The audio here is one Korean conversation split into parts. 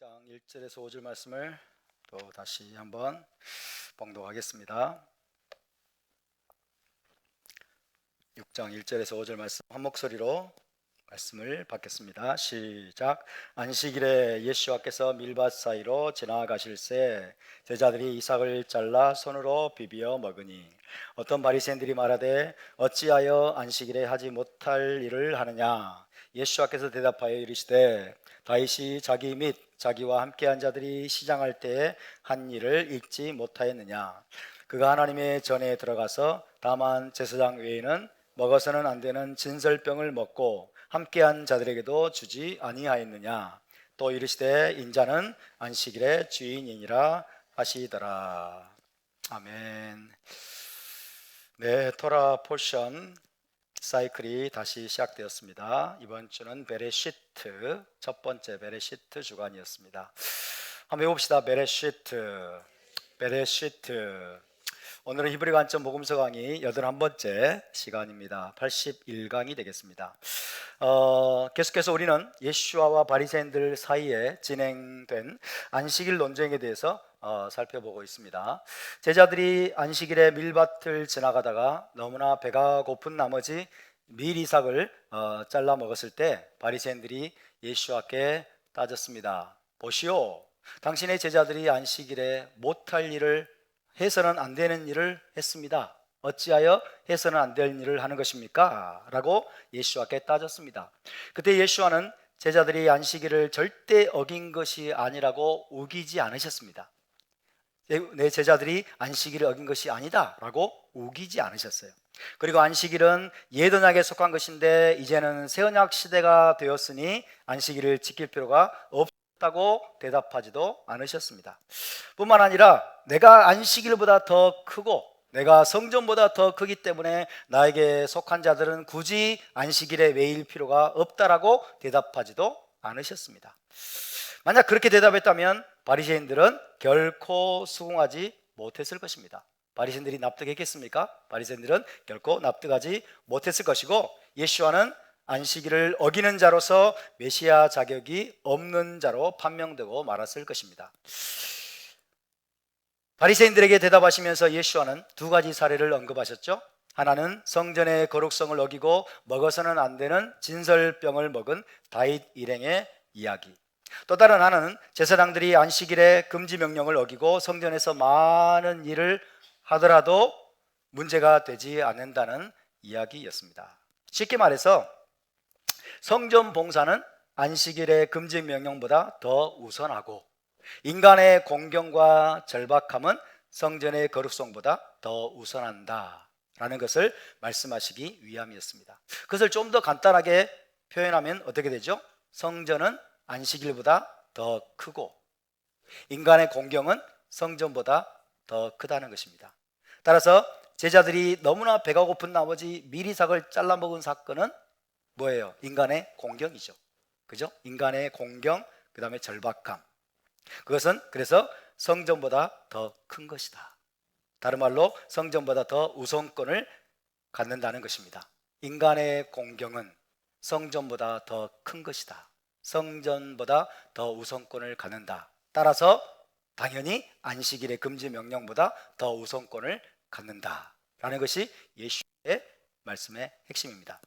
6장 1절에서 5절 말씀을 또 다시 한번 봉독하겠습니다. 6장 1절에서 5절 말씀 한 목소리로 말씀을 받겠습니다. 시작. 안식일에 예수와께서 밀밭 사이로 지나가실새 제자들이 이삭을 잘라 손으로 비비어 먹으니 어떤 바리새인들이 말하되 어찌하여 안식일에 하지 못할 일을 하느냐. 예수와께서 대답하여 이르시되 다윗이 자기 및 자기와 함께한 자들이 시장할 때에 한 일을 읽지 못하였느냐. 그가 하나님의 전에 들어가서 다만 제사장 외에는 먹어서는 안 되는 진설병을 먹고 함께한 자들에게도 주지 아니하였느냐. 또 이르시되 인자는 안식일의 주인이니라 하시더라. 아멘. 네, 토라 포션 사이클이 다시 시작되었습니다. 이번 주는 베레시트, 첫 번째 베레시트 주간이었습니다. 한번 해봅시다. 베레시트. 오늘은 히브리 관점 복음서 강의 81번째 시간입니다. 81강이 되겠습니다. 계속해서 우리는 예수와와 바리새인들 사이에 진행된 안식일 논쟁에 대해서 살펴보고 있습니다. 제자들이 안식일에 밀밭을 지나가다가 너무나 배가 고픈 나머지 밀이삭을 잘라 먹었을 때 바리새인들이 예수와께 따졌습니다. 보시오, 당신의 제자들이 안식일에 못할 일을 해서는 안 되는 일을 했습니다. 어찌하여 해서는 안 될 일을 하는 것입니까? 라고 예수와께 따졌습니다. 그때 예수와는 제자들이 안식일을 절대 어긴 것이 아니라고 우기지 않으셨습니다. 내 제자들이 안식일을 어긴 것이 아니다 라고 우기지 않으셨어요. 그리고 안식일은 옛언약에 속한 것인데 이제는 새언약 시대가 되었으니 안식일을 지킬 필요가 없다고 대답하지도 않으셨습니다. 뿐만 아니라 내가 안식일보다 더 크고 내가 성전보다 더 크기 때문에 나에게 속한 자들은 굳이 안식일에 매일 필요가 없다라고 대답하지도 않으셨습니다. 만약 그렇게 대답했다면 바리새인들은 결코 수긍하지 못했을 것입니다. 바리새인들이 납득했겠습니까? 바리새인들은 결코 납득하지 못했을 것이고 예수와는 안식일을 어기는 자로서 메시아 자격이 없는 자로 판명되고 말았을 것입니다. 바리새인들에게 대답하시면서 예수와는 두 가지 사례를 언급하셨죠. 하나는 성전의 거룩성을 어기고 먹어서는 안 되는 진설병을 먹은 다윗 일행의 이야기. 또 다른 하나는 제사장들이 안식일에 금지 명령을 어기고 성전에서 많은 일을 하더라도 문제가 되지 않는다는 이야기였습니다. 쉽게 말해서 성전 봉사는 안식일의 금지 명령보다 더 우선하고 인간의 공경과 절박함은 성전의 거룩성보다 더 우선한다라는 것을 말씀하시기 위함이었습니다. 그것을 좀 더 간단하게 표현하면 어떻게 되죠? 성전은 안식일보다 더 크고 인간의 공경은 성전보다 더 크다는 것입니다. 따라서 제자들이 너무나 배가 고픈 나머지 밀이삭을 잘라 먹은 사건은 뭐예요? 인간의 공경이죠. 그죠? 인간의 공경, 그 다음에 절박함. 그것은 그래서 성전보다 더 큰 것이다. 다른 말로 성전보다 더 우선권을 갖는다는 것입니다. 인간의 공경은 성전보다 더 큰 것이다. 성전보다 더 우선권을 갖는다. 따라서 당연히 안식일의 금지 명령보다 더 우선권을 갖는다라는 것이 예수의 말씀의 핵심입니다.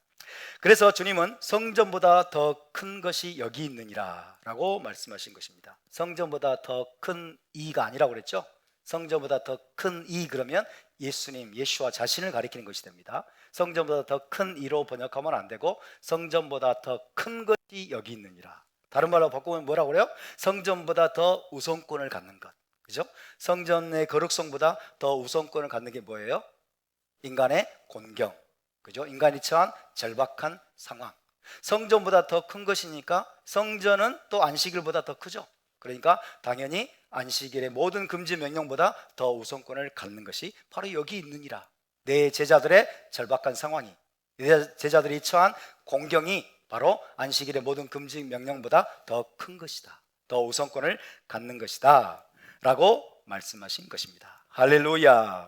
그래서 주님은 성전보다 더 큰 것이 여기 있느니라 라고 말씀하신 것입니다. 성전보다 더 큰 이가 아니라고 그랬죠. 성전보다 더 큰 이, 그러면 예수와 자신을 가리키는 것이 됩니다. 성전보다 더 큰 이로 번역하면 안 되고 성전보다 더 큰 것이 여기 있느니라. 다른 말로 바꾸면 뭐라고 그래요? 성전보다 더 우선권을 갖는 것. 그죠? 성전의 거룩성보다 더 우선권을 갖는 게 뭐예요? 인간의 곤경. 그죠? 인간이 처한 절박한 상황. 성전보다 더 큰 것이니까 성전은 또 안식일보다 더 크죠. 그러니까 당연히 안식일의 모든 금지 명령보다 더 우선권을 갖는 것이 바로 여기 있느니라. 내 제자들의 절박한 상황이, 내 제자들이 처한 공경이 바로 안식일의 모든 금지 명령보다 더 큰 것이다. 더 우선권을 갖는 것이다 라고 말씀하신 것입니다. 할렐루야.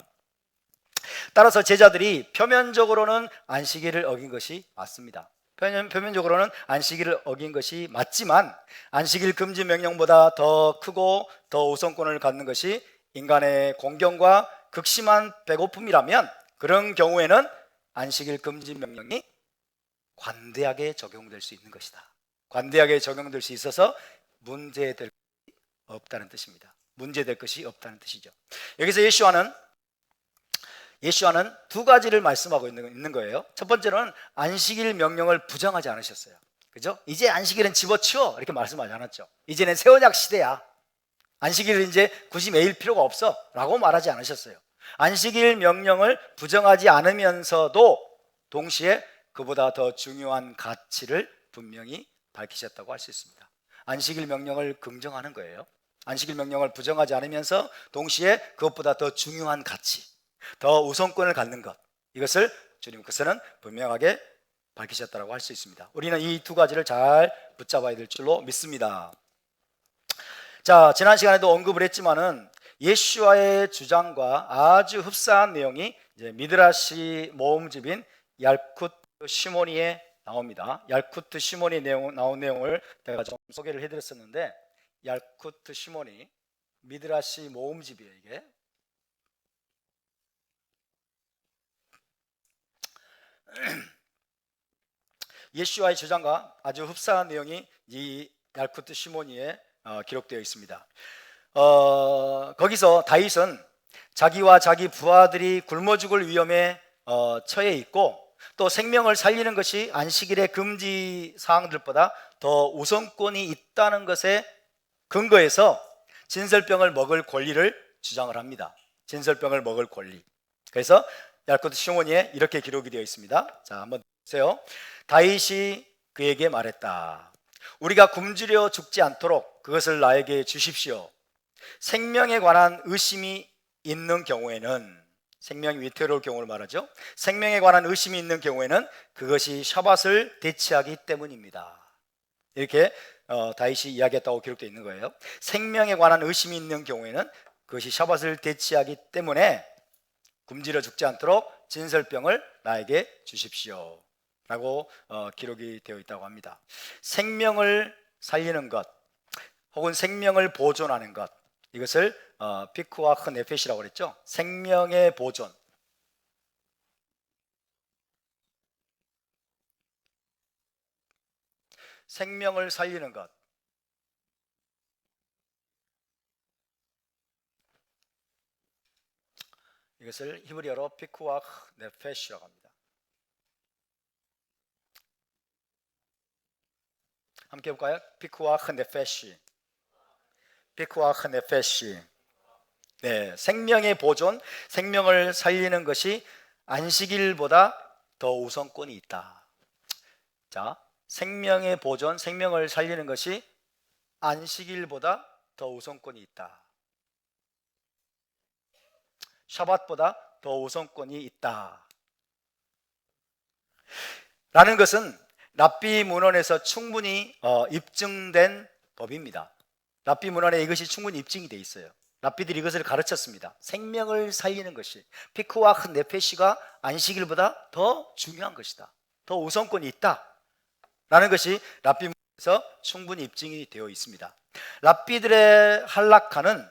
따라서 제자들이 표면적으로는 안식일을 어긴 것이 맞습니다. 표면적으로는 안식일을 어긴 것이 맞지만 안식일 금지 명령보다 더 크고 더 우선권을 갖는 것이 인간의 공경과 극심한 배고픔이라면 그런 경우에는 안식일 금지 명령이 관대하게 적용될 수 있는 것이다. 관대하게 적용될 수 있어서 문제될 것이 없다는 뜻입니다. 문제될 것이 없다는 뜻이죠. 여기서 예수와는 두 가지를 말씀하고 있는 거예요. 첫 번째로는 안식일 명령을 부정하지 않으셨어요. 그죠? 이제 안식일은 집어치워 이렇게 말씀하지 않았죠. 이제는 새 언약 시대야. 안식일은 이제 굳이 매일 필요가 없어 라고 말하지 않으셨어요. 안식일 명령을 부정하지 않으면서도 동시에 그보다 더 중요한 가치를 분명히 밝히셨다고 할 수 있습니다. 안식일 명령을 긍정하는 거예요. 안식일 명령을 부정하지 않으면서 동시에 그것보다 더 중요한 가치, 더 우선권을 갖는 것, 이것을 주님께서는 분명하게 밝히셨다고 할 수 있습니다. 우리는 이 두 가지를 잘 붙잡아야 될 줄로 믿습니다. 자, 지난 시간에도 언급을 했지만은 예수와의 주장과 아주 흡사한 내용이 이제 미드라시 모음집인 얄쿠트 시모니에 나옵니다. 얄쿠트 시모니 나온 내용을 제가 좀 소개를 해드렸었는데, 얄쿠트 시모니 미드라시 모음집이에요. 이게 예수와의 주장과 아주 흡사한 내용이 이 얄쿠트 시모니에 기록되어 있습니다. 거기서 다윗은 자기와 자기 부하들이 굶어 죽을 위험에 처해 있고 또 생명을 살리는 것이 안식일의 금지 사항들보다 더 우선권이 있다는 것에 근거해서 진설병을 먹을 권리를 주장을 합니다. 진설병을 먹을 권리. 그래서 얄쿠트 시모니에 이렇게 기록이 되어 있습니다. 자, 한번 보세요. 다윗이 그에게 말했다. 우리가 굶주려 죽지 않도록 그것을 나에게 주십시오. 생명에 관한 의심이 있는 경우에는, 생명이 위태로울 경우를 말하죠. 생명에 관한 의심이 있는 경우에는 그것이 샤밧을 대체하기 때문입니다. 이렇게 다윗이 이야기했다고 기록되어 있는 거예요. 생명에 관한 의심이 있는 경우에는 그것이 샤밧을 대체하기 때문에 굶주려 죽지 않도록 진설병을 나에게 주십시오 라고 기록이 되어 있다고 합니다. 생명을 살리는 것 혹은 생명을 보존하는 것, 이것을 피크와크 네펫이라고 그랬죠. 생명의 보존, 생명을 살리는 것, 이것을 히브리어로 피크와크 네펫이라고 합니다. 함께 해볼까요? 피크와크 네펫이, 피크와크 네펫이. 네, 생명의 보존, 생명을 살리는 것이 안식일보다 더 우선권이 있다. 자, 생명의 보존, 생명을 살리는 것이 안식일보다 더 우선권이 있다. 샤밧보다 더 우선권이 있다 라는 것은 랍비 문헌에서 충분히 입증된 법입니다. 랍비 문헌에 이것이 충분히 입증이 되어 있어요. 랍비들이 이것을 가르쳤습니다. 생명을 살리는 것이, 피크와크 네페시가 안식일보다 더 중요한 것이다, 더 우선권이 있다 라는 것이 랍비 문헌에서 충분히 입증이 되어 있습니다. 랍비들의 할라카는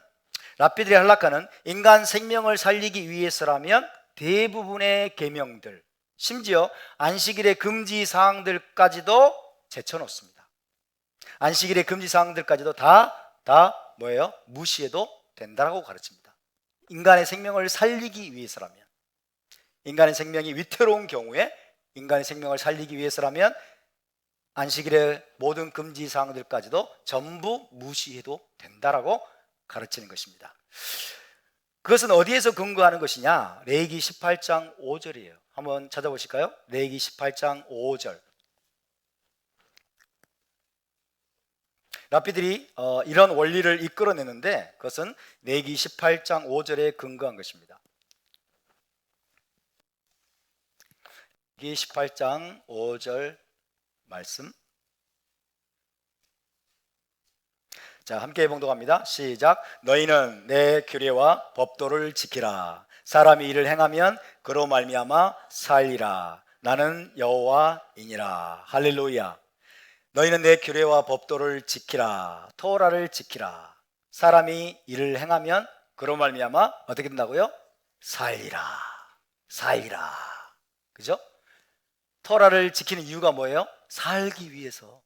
인간 생명을 살리기 위해서라면 대부분의 계명들, 심지어 안식일의 금지 사항들까지도 제쳐놓습니다. 안식일의 금지 사항들까지도 다 뭐예요? 무시해도 된다고 가르칩니다. 인간의 생명을 살리기 위해서라면, 인간의 생명이 위태로운 경우에 인간의 생명을 살리기 위해서라면 안식일의 모든 금지 사항들까지도 전부 무시해도 된다라고 가르치는 것입니다. 그것은 어디에서 근거하는 것이냐? 레위기 18장 5절이에요. 한번 찾아보실까요? 레위기 18장 5절. 랍비들이 이런 원리를 이끌어내는데 그것은 레위기 18장 5절에 근거한 것입니다. 레위기 18장 5절 말씀. 자, 함께 봉독합니다. 시작. 너희는 내 규례와 법도를 지키라. 사람이 이를 행하면 그로 말미암아 살리라. 나는 여호와이니라. 할렐루야. 너희는 내 규례와 법도를 지키라. 토라를 지키라. 사람이 이를 행하면 그로 말미암아 어떻게 된다고요? 살리라. 살리라. 그죠? 토라를 지키는 이유가 뭐예요? 살기 위해서.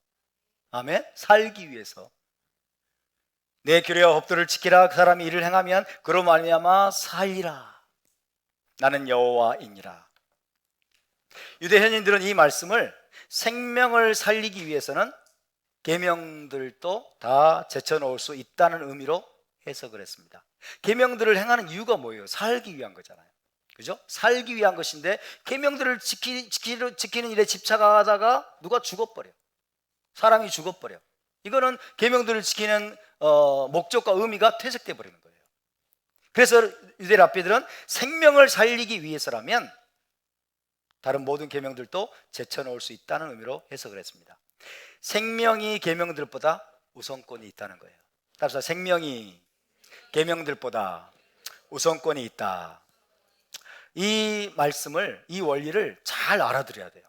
아멘. 살기 위해서. 내 규례와 법도를 지키라. 그 사람이 이를 행하면 그로 말미암아 살리라. 나는 여호와이니라. 유대 현인들은 이 말씀을 생명을 살리기 위해서는 계명들도 다 제쳐놓을 수 있다는 의미로 해석을 했습니다. 계명들을 행하는 이유가 뭐예요? 살기 위한 거잖아요. 그죠? 살기 위한 것인데 계명들을 지키는 일에 집착하다가 누가 죽어버려. 사람이 죽어버려. 이거는 계명들을 지키는 목적과 의미가 퇴색돼 버리는 거예요. 그래서 유대 랍비들은 생명을 살리기 위해서라면 다른 모든 계명들도 제쳐놓을 수 있다는 의미로 해석을 했습니다. 생명이 계명들보다 우선권이 있다는 거예요. 따라서 생명이 계명들보다 우선권이 있다. 이 말씀을, 이 원리를 잘 알아들어야 돼요.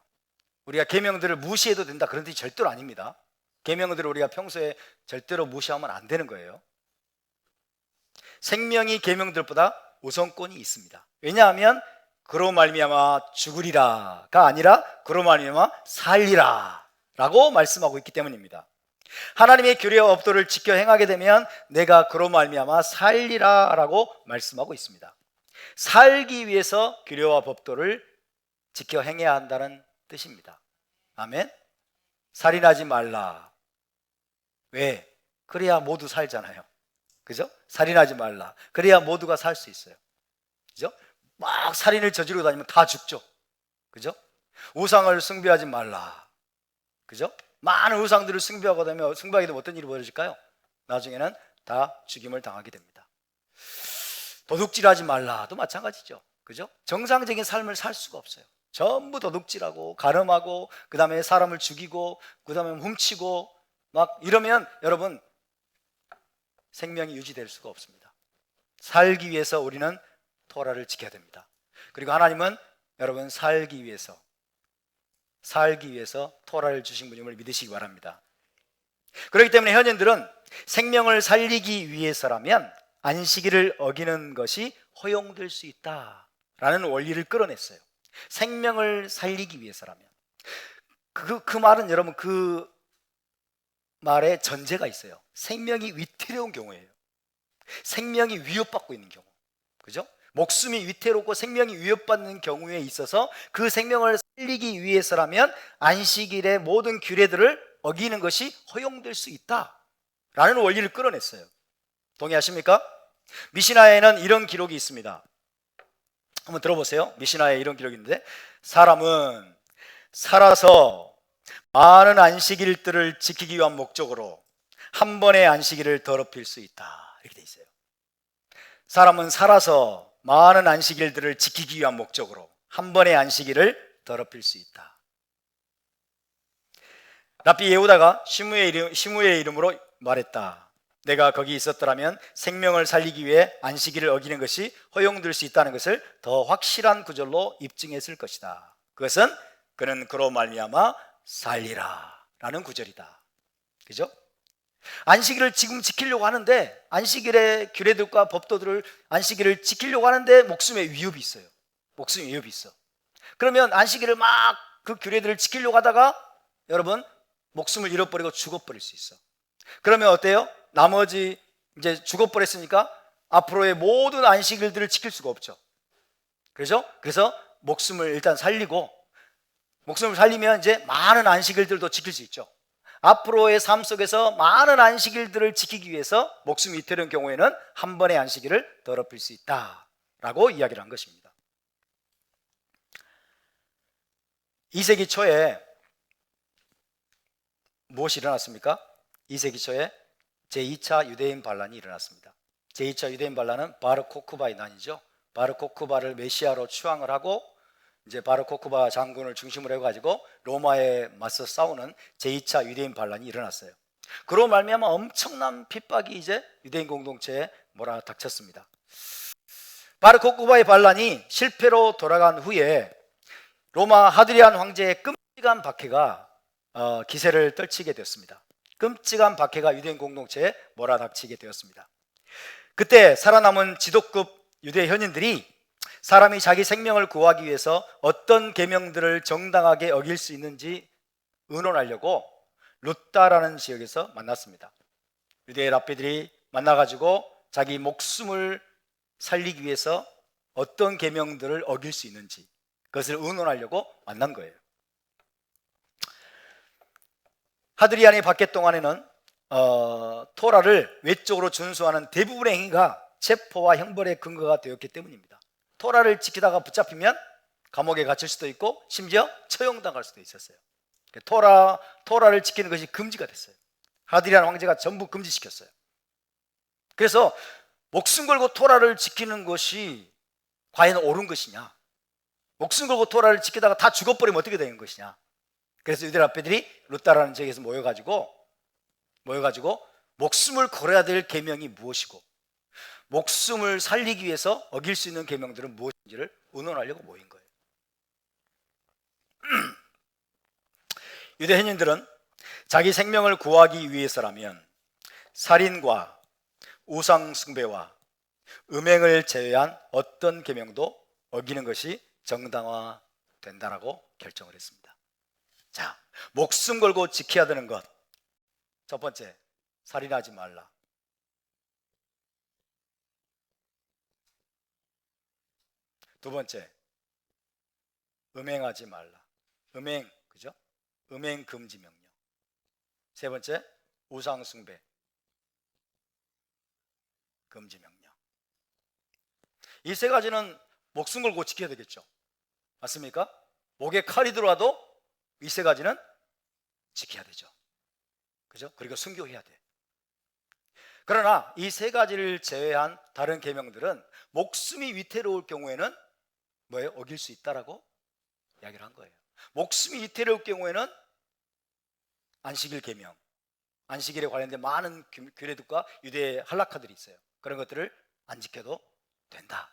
우리가 계명들을 무시해도 된다 그런 뜻이 절대로 아닙니다. 계명들을 우리가 평소에 절대로 무시하면 안 되는 거예요. 생명이 계명들보다 우선권이 있습니다. 왜냐하면 그로 말미암아 죽으리라가 아니라 그로 말미암아 살리라 라고 말씀하고 있기 때문입니다. 하나님의 규례와 법도를 지켜 행하게 되면 내가 그로 말미암아 살리라 라고 말씀하고 있습니다. 살기 위해서 규례와 법도를 지켜 행해야 한다는 뜻입니다. 아멘. 살인하지 말라. 왜? 그래야 모두 살잖아요. 그죠? 살인하지 말라. 그래야 모두가 살 수 있어요. 그죠? 막 살인을 저지르고 다니면 다 죽죠. 그죠? 우상을 숭배하지 말라. 그죠? 많은 우상들을 숭배하게 되면 어떤 일이 벌어질까요? 나중에는 다 죽임을 당하게 됩니다. 도둑질하지 말라도 마찬가지죠. 그죠? 정상적인 삶을 살 수가 없어요. 전부 도둑질하고 가늠하고 그 다음에 사람을 죽이고 그 다음에 훔치고 막 이러면 여러분 생명이 유지될 수가 없습니다. 살기 위해서 우리는 토라를 지켜야 됩니다. 그리고 하나님은 여러분 살기 위해서 토라를 주신 분임을 믿으시기 바랍니다. 그렇기 때문에 현인들은 생명을 살리기 위해서라면 안식일을 어기는 것이 허용될 수 있다라는 원리를 끌어냈어요. 생명을 살리기 위해서라면 그 말은 여러분 그 말에 전제가 있어요. 생명이 위태로운 경우예요. 생명이 위협받고 있는 경우. 그죠? 목숨이 위태롭고 생명이 위협받는 경우에 있어서 그 생명을 살리기 위해서라면 안식일의 모든 규례들을 어기는 것이 허용될 수 있다라는 원리를 끌어냈어요. 동의하십니까? 미시나에는 이런 기록이 있습니다. 한번 들어보세요. 미시나에 이런 기록이 있는데 사람은 살아서 많은 안식일들을 지키기 위한 목적으로 한 번의 안식일을 더럽힐 수 있다. 이렇게 돼 있어요. 사람은 살아서 많은 안식일들을 지키기 위한 목적으로 한 번의 안식일을 더럽힐 수 있다. 랍비 예후다가 시므의 이름으로 말했다. 내가 거기 있었더라면 생명을 살리기 위해 안식일을 어기는 것이 허용될 수 있다는 것을 더 확실한 구절로 입증했을 것이다. 그것은 그는 그로 말미암아 살리라 라는 구절이다. 그죠? 안식일을 지금 지키려고 하는데 안식일의 규례들과 법도들을 안식일을 지키려고 하는데 목숨에 위협이 있어요. 목숨에 위협이 있어. 그러면 안식일을 막 그 규례들을 지키려고 하다가 여러분 목숨을 잃어버리고 죽어버릴 수 있어. 그러면 어때요? 나머지 이제 죽어버렸으니까 앞으로의 모든 안식일들을 지킬 수가 없죠. 그래서 목숨을 일단 살리고 목숨을 살리면 이제 많은 안식일들도 지킬 수 있죠. 앞으로의 삶 속에서 많은 안식일들을 지키기 위해서 목숨이 위태로운 경우에는 한 번의 안식일을 더럽힐 수 있다라고 이야기를 한 것입니다. 2세기 초에 무엇이 일어났습니까? 2세기 초에 제2차 유대인 반란이 일어났습니다. 제2차 유대인 반란은 바르 코크바의 난이죠. 바르 코크바를 메시아로 추앙을 하고 이제 바르 코크바 장군을 중심으로 해가지고 로마에 맞서 싸우는 제2차 유대인 반란이 일어났어요. 그로 말미암아 엄청난 핍박이 이제 유대인 공동체에 몰아닥쳤습니다. 바르 코크바의 반란이 실패로 돌아간 후에 로마 하드리안 황제의 끔찍한 박해가 기세를 떨치게 되었습니다. 끔찍한 박해가 유대인 공동체에 몰아닥치게 되었습니다. 그때 살아남은 지도급 유대 현인들이 사람이 자기 생명을 구하기 위해서 어떤 계명들을 정당하게 어길 수 있는지 의논하려고 루따라는 지역에서 만났습니다. 유대 랍비들이 만나가지고 자기 목숨을 살리기 위해서 어떤 계명들을 어길 수 있는지 그것을 의논하려고 만난 거예요. 하드리안이 박해 동안에는 토라를 외적으로 준수하는 대부분의 행위가 체포와 형벌의 근거가 되었기 때문입니다. 토라를 지키다가 붙잡히면 감옥에 갇힐 수도 있고 심지어 처형당할 수도 있었어요. 토라를 지키는 것이 금지가 됐어요. 하드리안 황제가 전부 금지시켰어요. 그래서 목숨 걸고 토라를 지키는 것이 과연 옳은 것이냐, 목숨 걸고 토라를 지키다가 다 죽어버리면 어떻게 되는 것이냐. 그래서 유대 랍비들이 루따라는 지역에서 모여가지고 목숨을 걸어야 될 계명이 무엇이고 목숨을 살리기 위해서 어길 수 있는 계명들은 무엇인지를 의논하려고 모인 거예요. 유대 현인들은 자기 생명을 구하기 위해서라면 살인과 우상 숭배와 음행을 제외한 어떤 계명도 어기는 것이 정당화된다라고 결정을 했습니다. 자, 목숨 걸고 지켜야 되는 것. 첫 번째, 살인하지 말라. 두 번째, 음행하지 말라. 음행, 그죠? 음행 금지 명령. 세 번째, 우상 숭배 금지 명령. 이 세 가지는 목숨 걸고 지켜야 되겠죠. 맞습니까? 목에 칼이 들어와도 이 세 가지는 지켜야 되죠. 그죠? 그리고 순교해야 돼. 그러나 이 세 가지를 제외한 다른 계명들은 목숨이 위태로울 경우에는 뭐예요? 어길 수 있다라고 이야기를 한 거예요. 목숨이 위태로울 경우에는 안식일 계명, 안식일에 관련된 많은 규례들과 유대 할라카들이 있어요. 그런 것들을 안 지켜도 된다,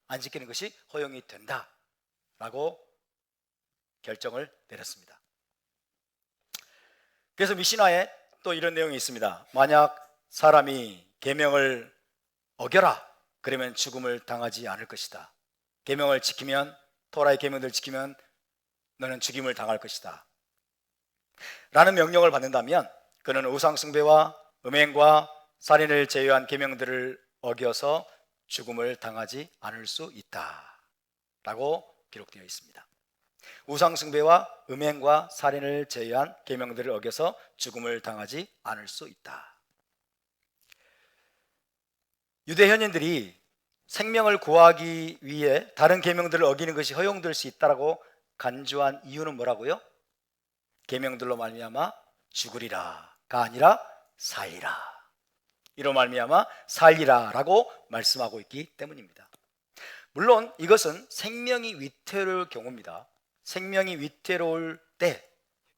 안 지키는 것이 허용이 된다라고 결정을 내렸습니다. 그래서 미시나에 또 이런 내용이 있습니다. 만약 사람이 계명을 어겨라 그러면 죽음을 당하지 않을 것이다. 계명을 지키면, 토라의 계명들을 지키면 너는 죽임을 당할 것이다 라는 명령을 받는다면 그는 우상 숭배와 음행과 살인을 제외한 계명들을 어겨서 죽음을 당하지 않을 수 있다 라고 기록되어 있습니다. 우상 숭배와 음행과 살인을 제외한 계명들을 어겨서 죽음을 당하지 않을 수 있다. 유대 현인들이 생명을 구하기 위해 다른 계명들을 어기는 것이 허용될 수 있다라고 간주한 이유는 뭐라고요? 계명들로 말미암아 죽으리라가 아니라 살리라, 이로 말미암아 살리라라고 말씀하고 있기 때문입니다. 물론 이것은 생명이 위태로울 경우입니다. 생명이 위태로울 때,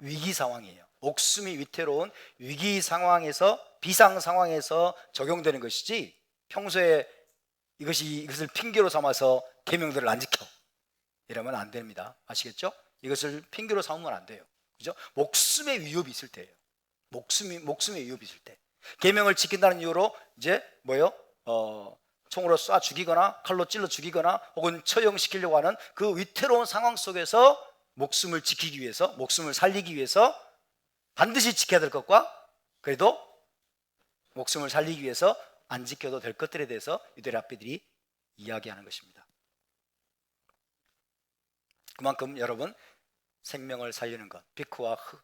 위기 상황이에요. 목숨이 위태로운 위기 상황에서, 비상 상황에서 적용되는 것이지 평소에 이것을 핑계로 삼아서 계명들을 안 지켜 이러면 안 됩니다. 아시겠죠? 이것을 핑계로 삼으면 안 돼요. 그죠? 목숨의 위협이 있을 때예요. 목숨의 위협이 있을 때. 계명을 지킨다는 이유로 이제 뭐예요? 총으로 쏴 죽이거나 칼로 찔러 죽이거나 혹은 처형시키려고 하는 그 위태로운 상황 속에서 목숨을 지키기 위해서, 목숨을 살리기 위해서 반드시 지켜야 될 것과 그래도 목숨을 살리기 위해서 안 지켜도 될 것들에 대해서 유대 랍비들이 이야기하는 것입니다. 그만큼 여러분, 생명을 살리는 것, 비크와흐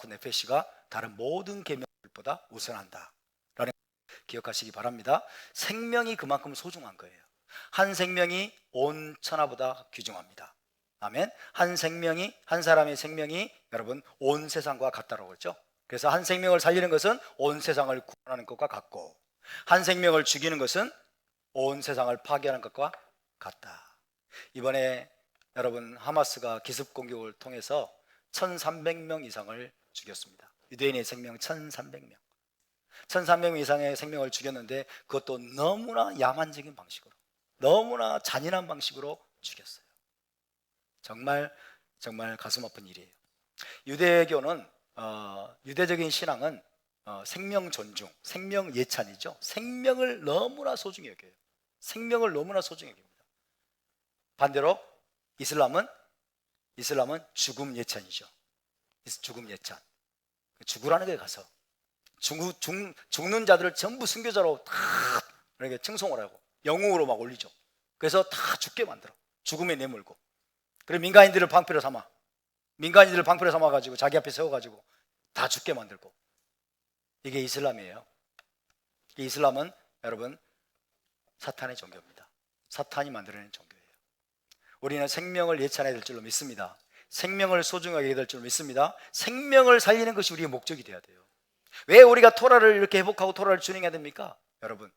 네페시가 다른 모든 계명들보다 우선한다 라는 기억하시기 바랍니다. 생명이 그만큼 소중한 거예요. 한 생명이 온 천하보다 귀중합니다. 아멘. 한 사람의 생명이 여러분 온 세상과 같다라고 그랬죠. 그래서 한 생명을 살리는 것은 온 세상을 구원하는 것과 같고, 한 생명을 죽이는 것은 온 세상을 파괴하는 것과 같다. 이번에 여러분 하마스가 기습 공격을 통해서 1300명 이상을 죽였습니다. 유대인의 생명 1300명 이상의 생명을 죽였는데 그것도 너무나 야만적인 방식으로, 너무나 잔인한 방식으로 죽였어요. 정말 정말 가슴 아픈 일이에요. 유대교는 유대적인 신앙은 생명 존중, 생명 예찬이죠. 생명을 너무나 소중히 여겨요. 생명을 너무나 소중히 여깁니다. 반대로 이슬람은 죽음 예찬이죠. 죽음 예찬. 죽으라는 데 가서 죽는 자들을 전부 순교자로 다 이렇게 칭송을 하고 영웅으로 막 올리죠. 그래서 다 죽게 만들어. 죽음에 내몰고. 그리고 민간인들을 방패로 삼아가지고 자기 앞에 세워가지고 다 죽게 만들고. 이게 이슬람이에요. 이슬람은 여러분 사탄의 종교입니다. 사탄이 만들어낸 종교예요. 우리는 생명을 예찬해야 될 줄로 믿습니다. 생명을 소중하게 해야 될 줄로 믿습니다. 생명을 살리는 것이 우리의 목적이 되어야 돼요. 왜 우리가 토라를 이렇게 회복하고 토라를 준행해야 됩니까? 여러분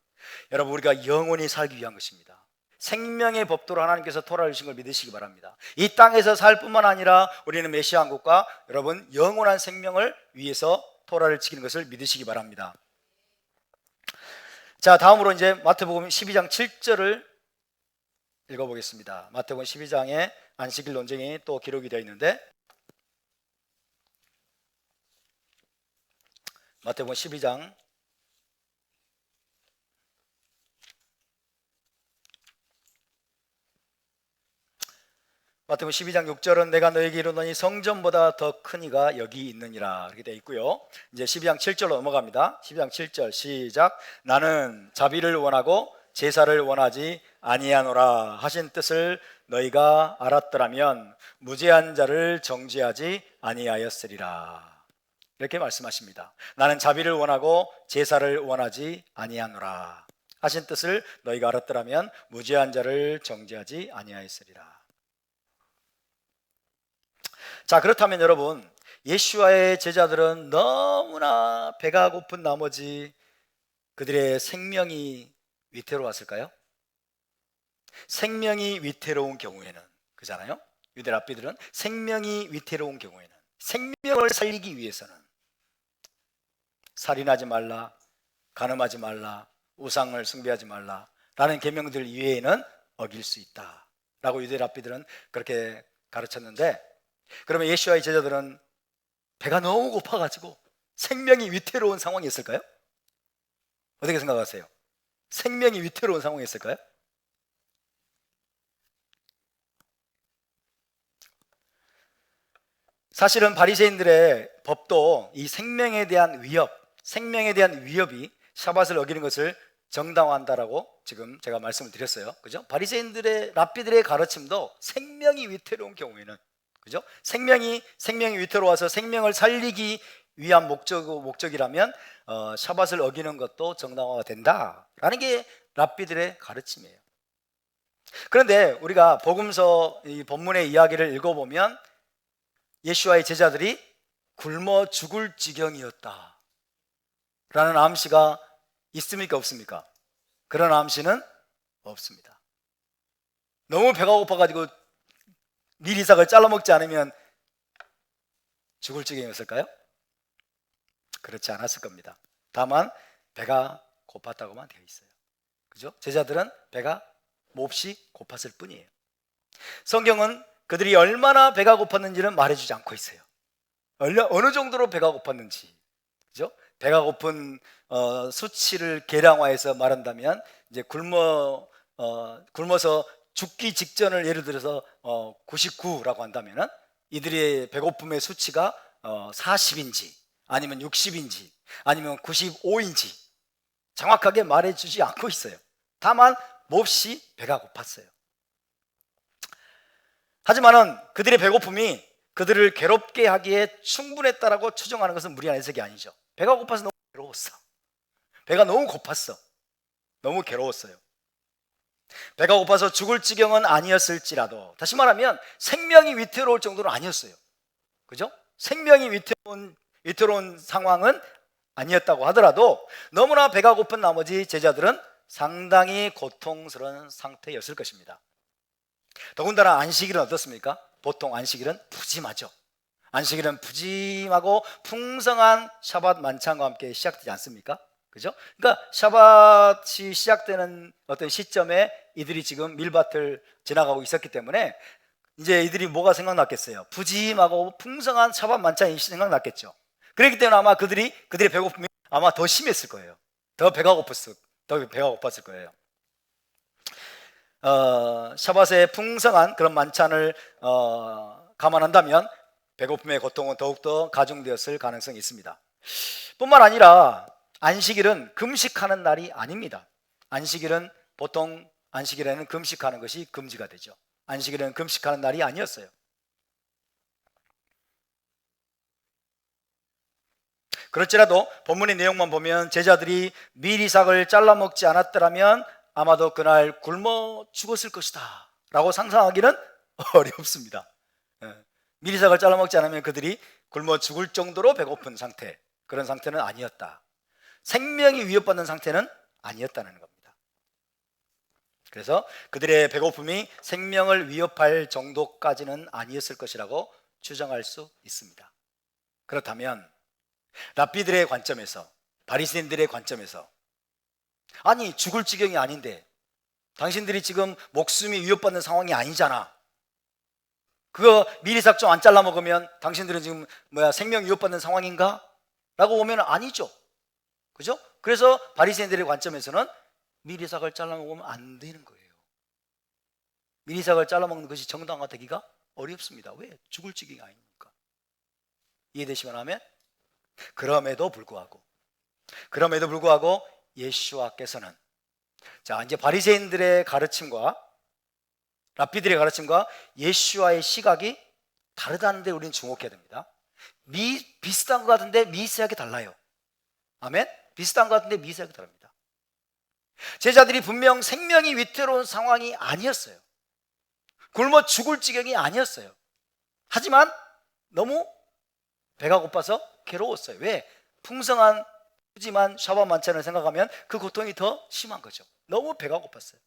우리가 영원히 살기 위한 것입니다. 생명의 법도로 하나님께서 토라를 주신 걸 믿으시기 바랍니다. 이 땅에서 살 뿐만 아니라 우리는 메시아 왕국과 여러분 영원한 생명을 위해서 토라를 지키는 것을 믿으시기 바랍니다. 자, 다음으로 이제 마태복음 12장 7절을 읽어보겠습니다. 마태복음 12장에 안식일 논쟁이 또 기록이 되어 있는데, 마태복음 12장 6절은 내가 너에게 이르노니 성전보다 더 큰 이가 여기 있느니라, 이렇게 되어 있고요. 이제 12장 7절로 넘어갑니다. 12장 7절 시작. 나는 자비를 원하고 제사를 원하지 아니하노라 하신 뜻을 너희가 알았더라면 무죄한 자를 정죄하지 아니하였으리라, 이렇게 말씀하십니다. 나는 자비를 원하고 제사를 원하지 아니하노라 하신 뜻을 너희가 알았더라면 무죄한 자를 정죄하지 아니하였으리라. 자, 그렇다면 여러분, 예수와의 제자들은 너무나 배가 고픈 나머지 그들의 생명이 위태로웠을까요? 생명이 위태로운 경우에는, 그잖아요. 유대 랍비들은 생명이 위태로운 경우에는, 생명을 살리기 위해서는 살인하지 말라, 간음하지 말라, 우상을 숭배하지 말라 라는 계명들 이외에는 어길 수 있다 라고 유대 랍비들은 그렇게 가르쳤는데, 그러면 예수와의 제자들은 배가 너무 고파가지고 생명이 위태로운 상황이었을까요? 어떻게 생각하세요? 생명이 위태로운 상황이었을까요? 사실은 바리새인들의 법도 이 생명에 대한 위협이 샤밧을 어기는 것을 정당화한다라고 지금 제가 말씀을 드렸어요. 그죠? 바리새인들의 랍비들의 가르침도 생명이 위태로운 경우에는, 그죠? 생명이 위태로워서 생명을 살리기 위한 목적이라면 샤밧을 어기는 것도 정당화가 된다라는 게 랍비들의 가르침이에요. 그런데 우리가 복음서 이 본문의 이야기를 읽어보면 예수와의 제자들이 굶어 죽을 지경이었다 라는 암시가 있습니까, 없습니까? 그런 암시는 없습니다. 너무 배가 고파가지고 밀이삭을 잘라먹지 않으면 죽을 지경이었을까요? 그렇지 않았을 겁니다. 다만 배가 고팠다고만 되어 있어요. 그죠? 제자들은 배가 몹시 고팠을 뿐이에요. 성경은 그들이 얼마나 배가 고팠는지는 말해주지 않고 있어요. 어느 정도로 배가 고팠는지, 그죠? 배가 고픈 수치를 계량화해서 말한다면, 이제 굶어서 죽기 직전을 예를 들어서 99라고 한다면 이들의 배고픔의 수치가 40인지 아니면 60인지 아니면 95인지 정확하게 말해주지 않고 있어요. 다만 몹시 배가 고팠어요. 하지만은 그들의 배고픔이 그들을 괴롭게 하기에 충분했다라고 추정하는 것은 무리한 해석이 아니죠. 배가 고파서 너무 괴로웠어. 배가 너무 고팠어. 너무 괴로웠어요. 배가 고파서 죽을 지경은 아니었을지라도, 다시 말하면 생명이 위태로울 정도는 아니었어요. 그죠? 생명이 위태로운 상황은 아니었다고 하더라도 너무나 배가 고픈 나머지 제자들은 상당히 고통스러운 상태였을 것입니다. 더군다나 안식일은 어떻습니까? 보통 안식일은 푸짐하죠. 안식일은 푸짐하고 풍성한 샤밧 만찬과 함께 시작되지 않습니까? 그죠? 그러니까 샤밧이 시작되는 어떤 시점에 이들이 지금 밀밭을 지나가고 있었기 때문에 이제 이들이 뭐가 생각났겠어요? 부짐하고 풍성한 샤밥 만찬이 생각났겠죠. 그렇기 때문에 아마 그들의 배고픔이 아마 더 심했을 거예요. 더 배가 고팠을 거예요. 샤밧의 풍성한 그런 만찬을 감안한다면 배고픔의 고통은 더욱더 가중되었을 가능성이 있습니다. 뿐만 아니라 안식일은 금식하는 날이 아닙니다. 안식일은 보통 안식일에는 금식하는 것이 금지가 되죠. 안식일은 금식하는 날이 아니었어요. 그렇지라도 본문의 내용만 보면 제자들이 미리삭을 잘라 먹지 않았더라면 아마도 그날 굶어 죽었을 것이다 라고 상상하기는 어렵습니다. 미리삭을 잘라 먹지 않으면 그들이 굶어 죽을 정도로 배고픈 상태, 그런 상태는 아니었다. 생명이 위협받는 상태는 아니었다는 겁니다. 그래서 그들의 배고픔이 생명을 위협할 정도까지는 아니었을 것이라고 추정할 수 있습니다. 그렇다면 랍비들의 관점에서, 바리새인들의 관점에서, 아니 죽을 지경이 아닌데 당신들이 지금 목숨이 위협받는 상황이 아니잖아, 그거 미리삭 좀 안 잘라 먹으면 당신들은 지금 생명 위협받는 상황인가? 라고 보면 아니죠. 그죠? 그래서 바리새인들의 관점에서는 미리삭을 잘라 먹으면 안 되는 거예요. 미리삭을 잘라 먹는 것이 정당화되기가 어렵습니다. 왜? 죽을 지경이 아니니까. 이해되시면 하면? 그럼에도 불구하고 예수와께서는, 자, 이제 바리새인들의 가르침과 랍비들의 가르침과 예수와의 시각이 다르다는 데 우리는 주목해야 됩니다. 비슷한 것 같은데 미세하게 달라요. 아멘? 비슷한 것 같은데 미세하게 다릅니다. 제자들이 분명 생명이 위태로운 상황이 아니었어요. 굶어 죽을 지경이 아니었어요. 하지만 너무 배가 고파서 괴로웠어요. 왜? 풍성한 푸짐한 샤밥 만찬을 생각하면 그 고통이 더 심한 거죠. 너무 배가 고팠어요.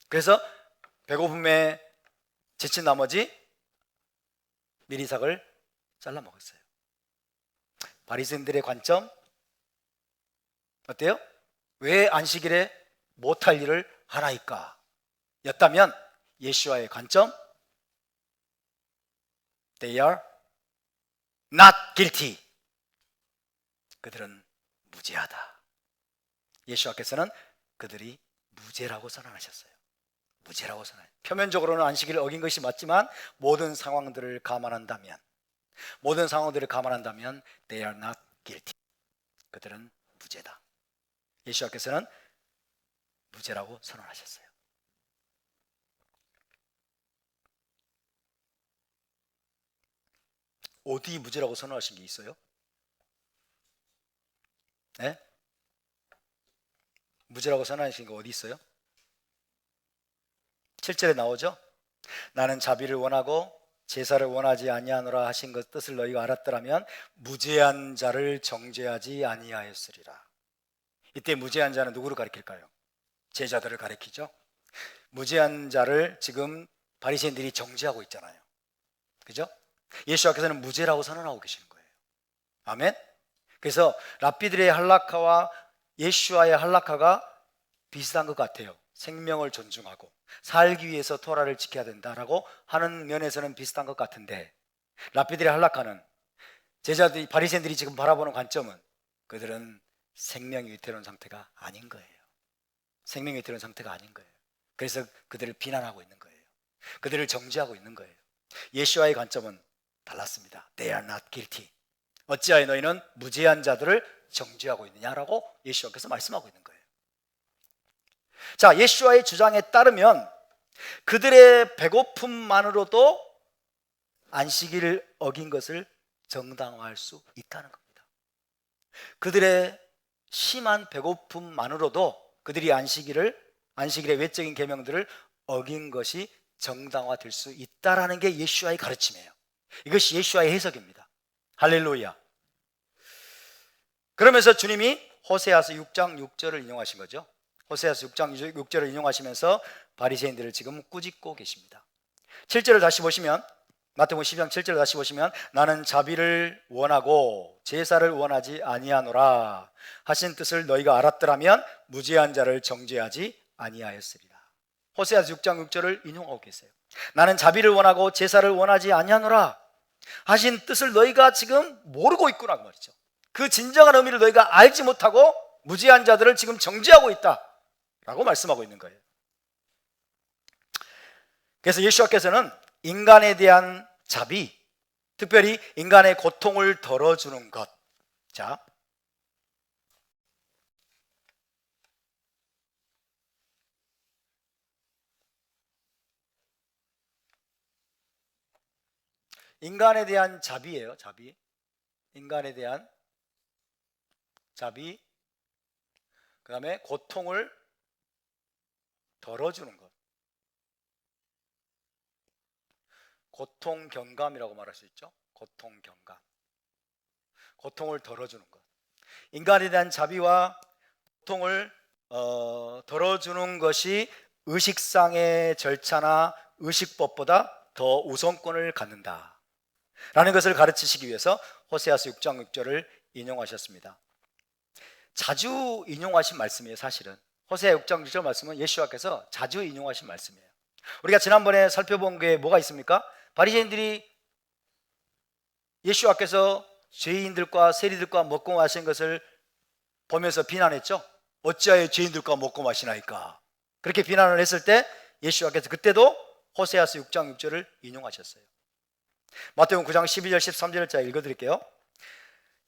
그래서 배고픔에 지친 나머지 미리삭을 잘라 먹었어요. 바리새인들의 관점 어때요? 왜 안식일에 못할 일을 하나이까? 였다면 예수와의 관점, They are not guilty. 그들은 무죄하다. 예수와께서는 그들이 무죄라고 선언하셨어요. 무죄라고 선언해요. 표면적으로는 안식일을 어긴 것이 맞지만 모든 상황들을 감안한다면 They are not guilty. 그들은 무죄다. 예수와께서는 무죄라고 선언하셨어요. 어디 무죄라고 선언하신 게 있어요? 네? 무죄라고 선언하신 게 어디 있어요? 7절에 나오죠? 나는 자비를 원하고 제사를 원하지 아니하노라 하신 것 뜻을 너희가 알았더라면 무죄한 자를 정죄하지 아니하였으리라. 이때 무죄한 자는 누구를 가리킬까요? 제자들을 가리키죠. 무죄한 자를 지금 바리새인들이 정죄하고 있잖아요. 그죠? 예수께서는 무죄라고 선언하고 계시는 거예요. 아멘? 그래서 랍비들의 할라카와 예수와의 할라카가 비슷한 것 같아요. 생명을 존중하고 살기 위해서 토라를 지켜야 된다라고 하는 면에서는 비슷한 것 같은데, 랍비들의 할라카는 제자들이, 바리새인들이 지금 바라보는 관점은 그들은 생명이 위태로운 상태가 아닌 거예요. 생명이 위태로운 상태가 아닌 거예요. 그래서 그들을 비난하고 있는 거예요. 그들을 정죄하고 있는 거예요. 예수와의 관점은 달랐습니다. They are not guilty. 어찌하여 너희는 무죄한 자들을 정죄하고 있느냐라고 예수께서 말씀하고 있는 거예요. 자, 예수와의 주장에 따르면 그들의 배고픔만으로도 안식일을 어긴 것을 정당화할 수 있다는 겁니다. 그들의 심한 배고픔만으로도 그들이 안식일의 외적인 계명들을 어긴 것이 정당화될 수 있다라는 게 예수와의 가르침이에요. 이것이 예수와의 해석입니다. 할렐루야. 그러면서 주님이 호세아서 6장 6절을 인용하신 거죠. 호세아서 6장 6절을 인용하시면서 바리새인들을 지금 꾸짖고 계십니다. 7절을 다시 보시면, 마태복음 12장 7절을 다시 보시면, 나는 자비를 원하고 제사를 원하지 아니하노라 하신 뜻을 너희가 알았더라면 무죄한 자를 정죄하지 아니하였으리라. 호세아서 6장 6절을 인용하고 계세요. 나는 자비를 원하고 제사를 원하지 아니하노라 하신 뜻을 너희가 지금 모르고 있구나 그 말이죠. 그 진정한 의미를 너희가 알지 못하고 무지한 자들을 지금 정죄하고 있다라고 말씀하고 있는 거예요. 그래서 예수와께서는 인간에 대한 자비, 특별히 인간의 고통을 덜어주는 것. 자, 인간에 대한 자비예요. 자비. 인간에 대한 자비. 그 다음에 고통을 덜어주는 것. 고통 경감이라고 말할 수 있죠. 고통 경감. 고통을 덜어주는 것. 인간에 대한 자비와 고통을 덜어주는 것이 의식상의 절차나 의식법보다 더 우선권을 갖는다 라는 것을 가르치시기 위해서 호세아서 6장 6절을 인용하셨습니다. 자주 인용하신 말씀이에요. 사실은 호세아 6장 6절 말씀은 예수와께서 자주 인용하신 말씀이에요. 우리가 지난번에 살펴본 게 뭐가 있습니까? 바리새인들이 예수와께서 죄인들과 세리들과 먹고 마신 것을 보면서 비난했죠. 어찌하여 죄인들과 먹고 마시나이까? 그렇게 비난을 했을 때 예수와께서 그때도 호세아서 6장 6절을 인용하셨어요. 마태복음 9장 12절 13절을 제가 읽어드릴게요.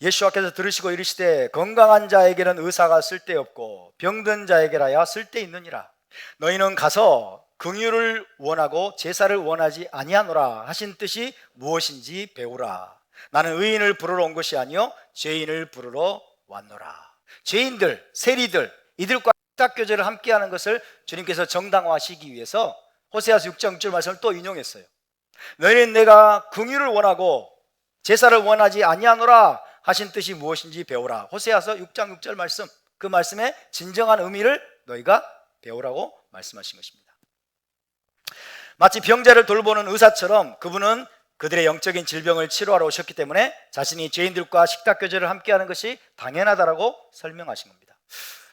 예수와께서 들으시고 이르시되 건강한 자에게는 의사가 쓸데없고 병든 자에게라야 쓸데있느니라. 너희는 가서 긍휼을 원하고 제사를 원하지 아니하노라 하신 뜻이 무엇인지 배우라. 나는 의인을 부르러 온 것이 아니요 죄인을 부르러 왔노라. 죄인들, 세리들 이들과 식탁교제를 함께하는 것을 주님께서 정당화하시기 위해서 호세아서 6장 6절 말씀을 또 인용했어요. 너희는 내가 긍휼을 원하고 제사를 원하지 아니하노라 하신 뜻이 무엇인지 배우라. 호세아서 6장 6절 말씀, 그 말씀의 진정한 의미를 너희가 배우라고 말씀하신 것입니다. 마치 병자를 돌보는 의사처럼 그분은 그들의 영적인 질병을 치료하러 오셨기 때문에 자신이 죄인들과 식탁교제를 함께하는 것이 당연하다라고 설명하신 겁니다.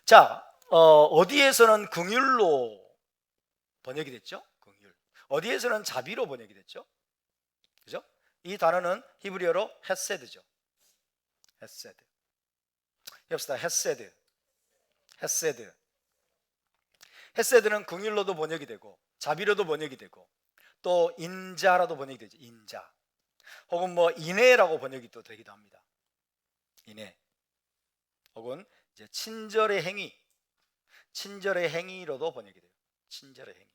자, 어디에서는 긍휼로 번역이 됐죠? 긍휼. 어디에서는 자비로 번역이 됐죠? 그죠? 이 단어는 히브리어로 헤세드죠. 헤세드. 해봅시다. 헤세드. 헤세드. 헤세드는 긍휼로도 번역이 되고 자비로도 번역이 되고 또 인자라도 번역이 되죠. 인자. 혹은 뭐 인애라고 번역이 또 되기도 합니다. 인애. 혹은 이제 친절의 행위. 친절의 행위로도 번역이 돼요. 친절의 행위.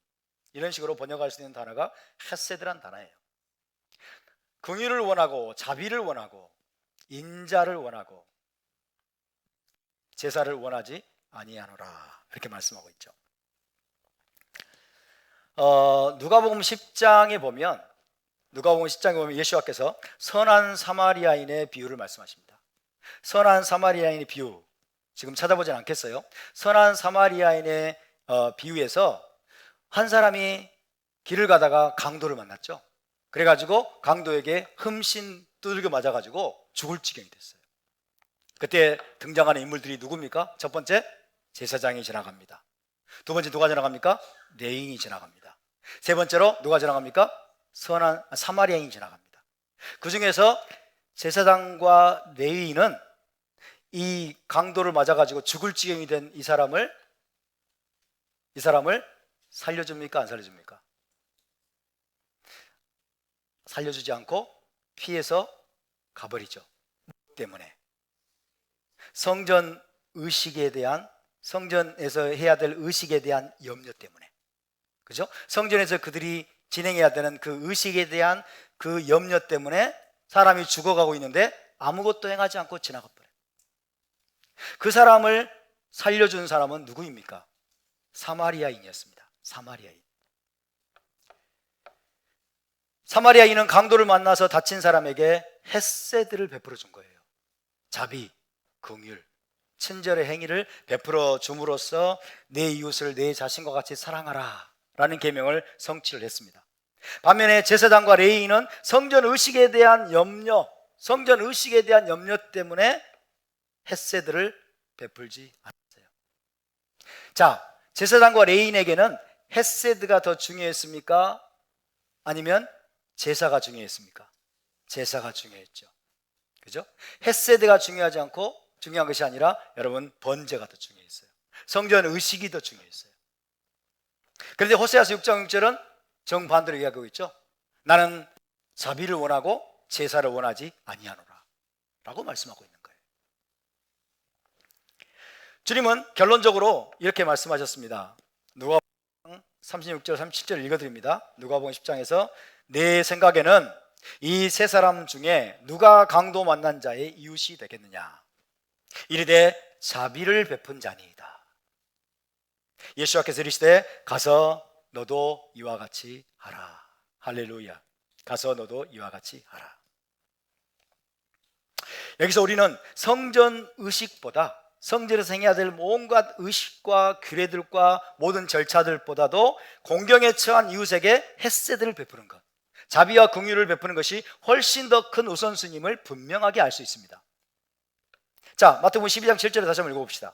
이런 식으로 번역할 수 있는 단어가 헤세드란 단어예요. 긍휼을 원하고 자비를 원하고 인자를 원하고 제사를 원하지 아니하노라 이렇게 말씀하고 있죠. 누가복음 10장에 보면 예수와께서 선한 사마리아인의 비유를 말씀하십니다. 선한 사마리아인의 비유 지금 찾아보진 않겠어요. 선한 사마리아인의 비유에서 한 사람이 길을 가다가 강도를 만났죠. 그래가지고 강도에게 흠씬 두들겨 맞아가지고 죽을 지경이 됐어요. 그때 등장하는 인물들이 누굽니까? 첫 번째 제사장이 지나갑니다. 두 번째 누가 지나갑니까? 레인이 지나갑니다. 세 번째로 누가 지나갑니까? 선한 사마리아인이 지나갑니다. 그 중에서 제사장과 레인은 이 강도를 맞아가지고 죽을 지경이 된 이 사람을 살려줍니까? 안 살려줍니까? 살려주지 않고 피해서 가버리죠. 때문에 성전 의식에 대한, 성전에서 해야 될 의식에 대한 염려 때문에, 그죠? 성전에서 그들이 진행해야 되는 그 의식에 대한 그 염려 때문에 사람이 죽어가고 있는데 아무것도 행하지 않고 지나가 버려요. 그 사람을 살려준 사람은 누구입니까? 사마리아인이었습니다. 사마리아인은 강도를 만나서 다친 사람에게 헤세드를 베풀어 준 거예요. 자비, 긍휼, 친절의 행위를 베풀어 줌으로써 내 이웃을 내 자신과 같이 사랑하라 라는 계명을 성취를 했습니다. 반면에 제사장과 레위인은 성전 의식에 대한 염려 때문에 헤세드를 베풀지 않았어요. 자, 제사장과 레위인에게는 헤세드가 더 중요했습니까? 아니면 제사가 중요했습니까? 제사가 중요했죠. 그죠? 헤세드가 중요하지 않고 중요한 것이 아니라 여러분 번제가 더 중요했어요. 성전 의식이 더 중요했어요. 그런데 호세아서 6장 6절은 정반대로 이야기하고 있죠. 나는 자비를 원하고 제사를 원하지 아니하노라 라고 말씀하고 있는 거예요. 주님은 결론적으로 이렇게 말씀하셨습니다. 누가복음 36절 37절 읽어드립니다. 누가복음 10장에서 내 생각에는 이 세 사람 중에 누가 강도 만난 자의 이웃이 되겠느냐? 이르되 자비를 베푼 자니이다. 예수께서 이르시되 가서 너도 이와 같이 하라. 할렐루야. 가서 너도 이와 같이 하라. 여기서 우리는 성전 의식보다 성전에서 행해야 될 온갖 의식과 규례들과 모든 절차들보다도 공경에 처한 이웃에게 헤세드를 베푸는 것, 자비와 긍휼을 베푸는 것이 훨씬 더 큰 우선순위임을 분명하게 알 수 있습니다. 자, 마태복음 12장 7절을 다시 한번 읽어봅시다.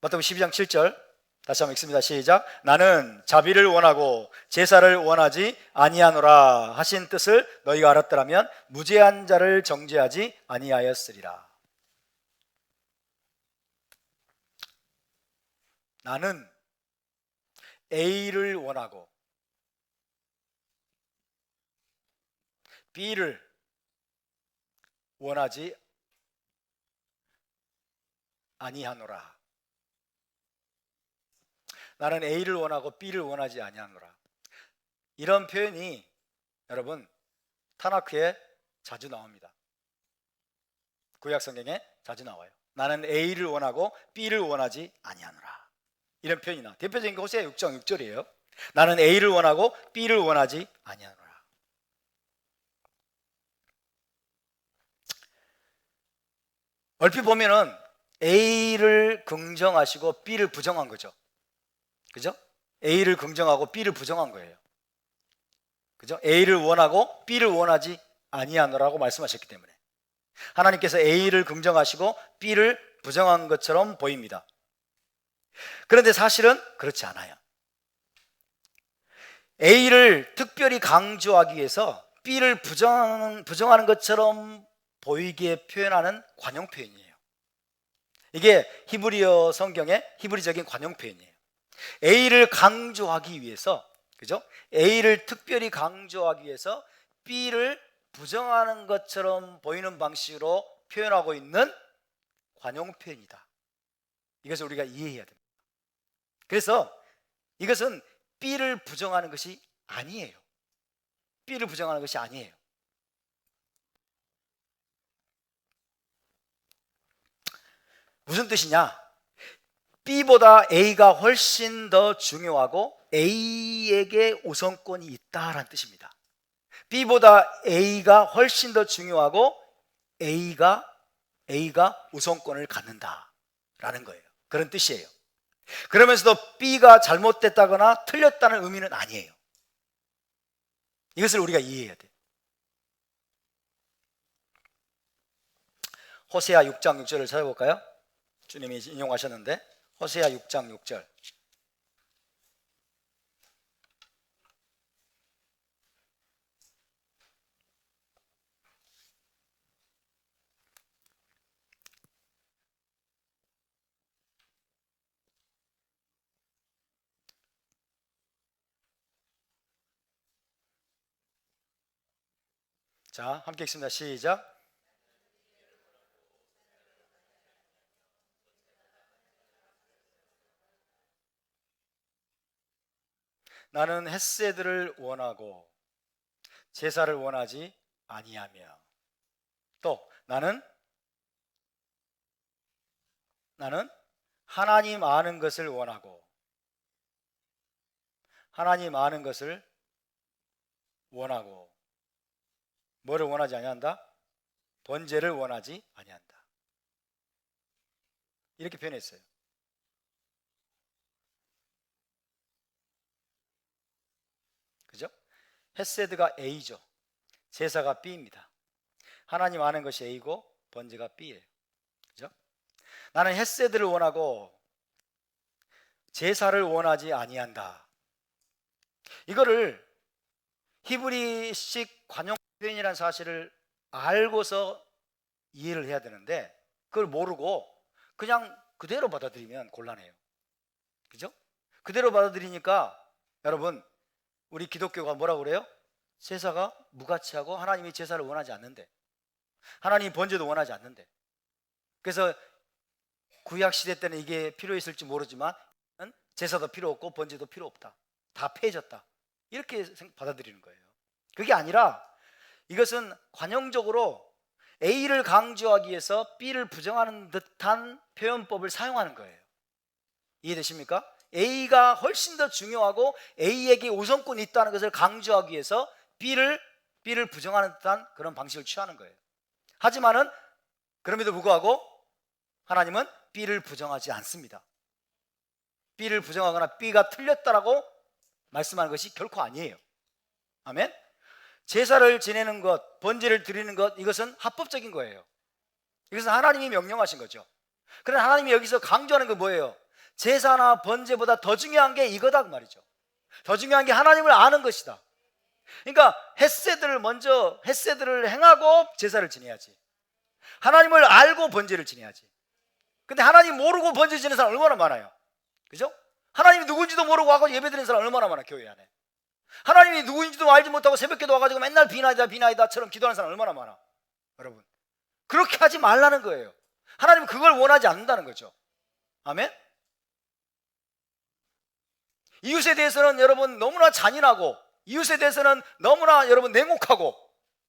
마태복음 12장 7절 다시 한번 읽습니다. 시작. 나는 자비를 원하고 제사를 원하지 아니하노라 하신 뜻을 너희가 알았더라면 무죄한 자를 정죄하지 아니하였으리라. 나는 A를 원하고 B를 원하지 아니하노라. 나는 A를 원하고 B를 원하지 아니하노라. 이런 표현이 여러분 타나크에 자주 나옵니다. 구약 성경에 자주 나와요. 나는 A를 원하고 B를 원하지 아니하노라. 이런 표현이 나와요. 대표적인 게 호세아 6장 6절이에요. 나는 A를 원하고 B를 원하지 아니하노라. 얼핏 보면은 A를 긍정하시고 B를 부정한 거죠. 그죠? A를 긍정하고 B를 부정한 거예요. 그죠? A를 원하고 B를 원하지 아니하노라고 말씀하셨기 때문에 하나님께서 A를 긍정하시고 B를 부정한 것처럼 보입니다. 그런데 사실은 그렇지 않아요. A를 특별히 강조하기 위해서 B를 부정하는 것처럼 보이게 표현하는 관용 표현이에요. 이게 히브리어 성경의 히브리적인 관용 표현이에요. A를 강조하기 위해서, 그죠? A를 특별히 강조하기 위해서 B를 부정하는 것처럼 보이는 방식으로 표현하고 있는 관용 표현이다. 이것을 우리가 이해해야 됩니다. 그래서 이것은 B를 부정하는 것이 아니에요. B를 부정하는 것이 아니에요. 무슨 뜻이냐? B보다 A가 훨씬 더 중요하고 A에게 우선권이 있다라는 뜻입니다. B보다 A가 훨씬 더 중요하고 A가 우선권을 갖는다라는 거예요. 그런 뜻이에요. 그러면서도 B가 잘못됐다거나 틀렸다는 의미는 아니에요. 이것을 우리가 이해해야 돼요. 호세아 6장 6절을 찾아볼까요? 주님이 인용하셨는데 호세아 6장 6절. 자, 함께 읽습니다. 시작. 나는 헤세드를 원하고 제사를 원하지 아니하며 또 나는 하나님 아는 것을 원하고 하나님 아는 것을 원하고 뭐를 원하지 아니한다? 번제를 원하지 아니한다. 이렇게 표현했어요. 그죠? 헤세드가 A죠. 제사가 B입니다. 하나님 아는 것이 A고 번제가 B예요. 그죠? 나는 헤세드를 원하고 제사를 원하지 아니한다. 이거를 히브리식 관용 표현이라는 사실을 알고서 이해를 해야 되는데, 그걸 모르고 그냥 그대로 받아들이면 곤란해요. 그죠? 그대로 받아들이니까 여러분, 우리 기독교가 뭐라고 그래요? 제사가 무가치하고 하나님이 제사를 원하지 않는데, 하나님이 번제도 원하지 않는데. 그래서 구약 시대 때는 이게 필요했을지 모르지만 제사도 필요 없고 번제도 필요 없다, 다 폐해졌다, 이렇게 받아들이는 거예요. 그게 아니라 이것은 관용적으로 A를 강조하기 위해서 B를 부정하는 듯한 표현법을 사용하는 거예요. 이해되십니까? A가 훨씬 더 중요하고 A에게 우선권이 있다는 것을 강조하기 위해서 B를 부정하는 듯한 그런 방식을 취하는 거예요. 하지만은 그럼에도 불구하고 하나님은 B를 부정하지 않습니다. B를 부정하거나 B가 틀렸다라고 말씀하는 것이 결코 아니에요. 아멘? 제사를 지내는 것, 번제를 드리는 것, 이것은 합법적인 거예요. 이것은 하나님이 명령하신 거죠. 그런데 하나님이 여기서 강조하는 건 뭐예요? 제사나 번제보다 더 중요한 게 이거다 그 말이죠. 더 중요한 게 하나님을 아는 것이다. 그러니까 헷세드를 행하고 제사를 지내야지, 하나님을 알고 번제를 지내야지. 근데 하나님 모르고 번제 지내는 사람 얼마나 많아요. 그죠? 하나님이 누군지도 모르고 하고 예배 드리는 사람 얼마나 많아, 교회 안에. 하나님이 누구인지도 알지 못하고 새벽기도 와가지고 맨날 비나이다처럼 기도하는 사람 얼마나 많아. 여러분, 그렇게 하지 말라는 거예요. 하나님은 그걸 원하지 않는다는 거죠. 아멘? 이웃에 대해서는 여러분 너무나 잔인하고, 이웃에 대해서는 너무나 여러분 냉혹하고,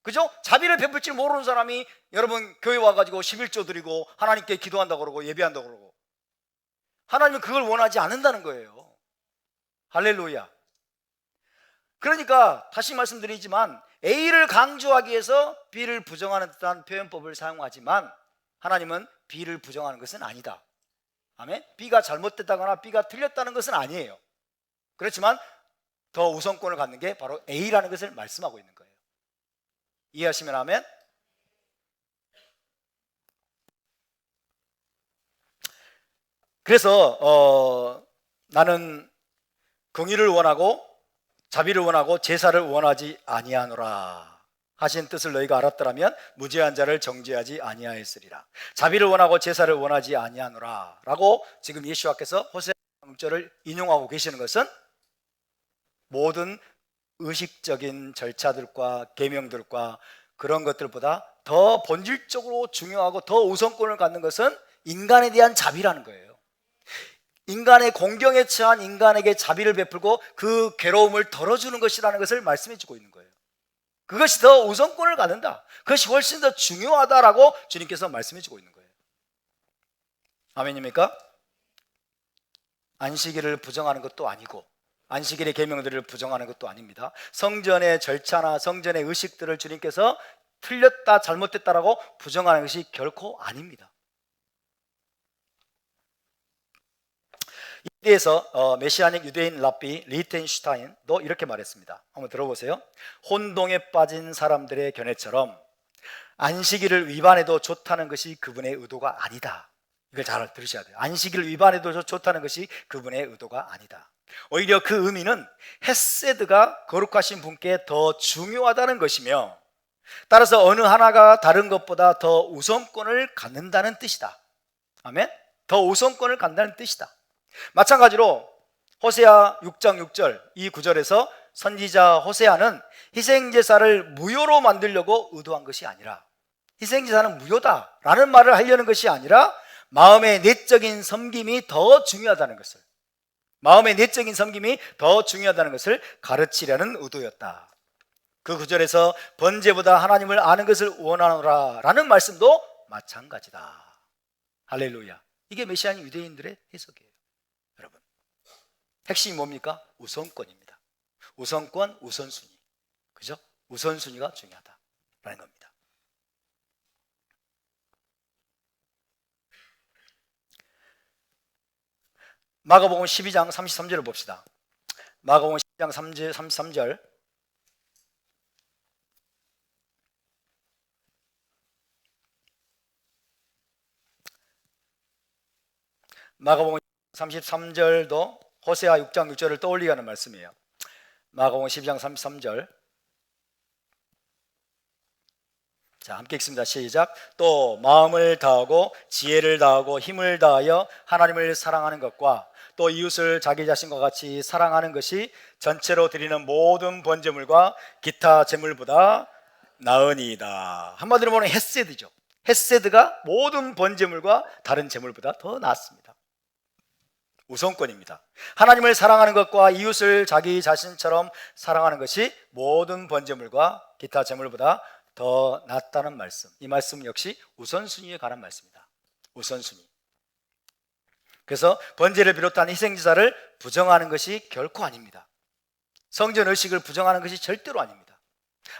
그죠? 자비를 베풀 줄 모르는 사람이 여러분 교회 와가지고 11조 드리고 하나님께 기도한다고 그러고 예배한다고 그러고, 하나님은 그걸 원하지 않는다는 거예요. 할렐루야. 그러니까 다시 말씀드리지만 A를 강조하기 위해서 B를 부정하는 듯한 표현법을 사용하지만 하나님은 B를 부정하는 것은 아니다. 아멘? B가 잘못됐다거나 B가 틀렸다는 것은 아니에요. 그렇지만 더 우선권을 갖는 게 바로 A라는 것을 말씀하고 있는 거예요. 이해하시면 아멘? 그래서 나는 공의를 원하고 자비를 원하고 제사를 원하지 아니하노라 하신 뜻을 너희가 알았더라면 무죄한 자를 정죄하지 아니하였으리라. 자비를 원하고 제사를 원하지 아니하노라 라고 지금 예수와께서 호세아 6절을 인용하고 계시는 것은 모든 의식적인 절차들과 계명들과 그런 것들보다 더 본질적으로 중요하고 더 우선권을 갖는 것은 인간에 대한 자비라는 거예요. 인간의 공경에 처한 인간에게 자비를 베풀고 그 괴로움을 덜어주는 것이라는 것을 말씀해 주고 있는 거예요. 그것이 더 우선권을 갖는다, 그것이 훨씬 더 중요하다라고 주님께서 말씀해 주고 있는 거예요. 아멘입니까? 안식일을 부정하는 것도 아니고 안식일의 계명들을 부정하는 것도 아닙니다. 성전의 절차나 성전의 의식들을 주님께서 틀렸다 잘못됐다라고 부정하는 것이 결코 아닙니다. 이에 대해서 메시아닉 유대인 랍비 리텐슈타인도 이렇게 말했습니다. 한번 들어보세요. 혼동에 빠진 사람들의 견해처럼 안식일을 위반해도 좋다는 것이 그분의 의도가 아니다. 이걸 잘 들으셔야 돼요. 안식일을 위반해도 좋다는 것이 그분의 의도가 아니다. 오히려 그 의미는 헤세드가 거룩하신 분께 더 중요하다는 것이며, 따라서 어느 하나가 다른 것보다 더 우선권을 갖는다는 뜻이다. 아멘? 더 우선권을 갖는다는 뜻이다. 마찬가지로 호세아 6장 6절 이 구절에서 선지자 호세아는 희생제사를 무효로 만들려고 의도한 것이 아니라, 희생제사는 무효다라는 말을 하려는 것이 아니라 마음의 내적인 섬김이 더 중요하다는 것을, 마음의 내적인 섬김이 더 중요하다는 것을 가르치려는 의도였다. 그 구절에서 번제보다 하나님을 아는 것을 원하노라 라는 말씀도 마찬가지다. 할렐루야. 이게 메시아인 유대인들의 해석이에요. 여러분, 핵심이 뭡니까? 우선권입니다. 우선권, 우선순위. 그죠? 우선순위가 중요하다라는 겁니다. 마가복음 12장 33절을 봅시다. 마가복음 12장 33절. 마가복음 33절도 호세아 6장 6절을 떠올리게 하는 말씀이에요. 마가복음 12장 33절. 자, 함께 읽습니다. 시작. 또 마음을 다하고 지혜를 다하고 힘을 다하여 하나님을 사랑하는 것과 또 이웃을 자기 자신과 같이 사랑하는 것이 전체로 드리는 모든 번제물과 기타 제물보다 나으니이다. 한마디로 보면 헤세드죠. 헤세드가 모든 번제물과 다른 제물보다 더 낫습니다. 우선권입니다. 하나님을 사랑하는 것과 이웃을 자기 자신처럼 사랑하는 것이 모든 번제물과 기타 제물보다 더 낫다는 말씀. 이 말씀 역시 우선순위에 관한 말씀입니다. 우선순위. 그래서 번제를 비롯한 희생제사를 부정하는 것이 결코 아닙니다. 성전 의식을 부정하는 것이 절대로 아닙니다.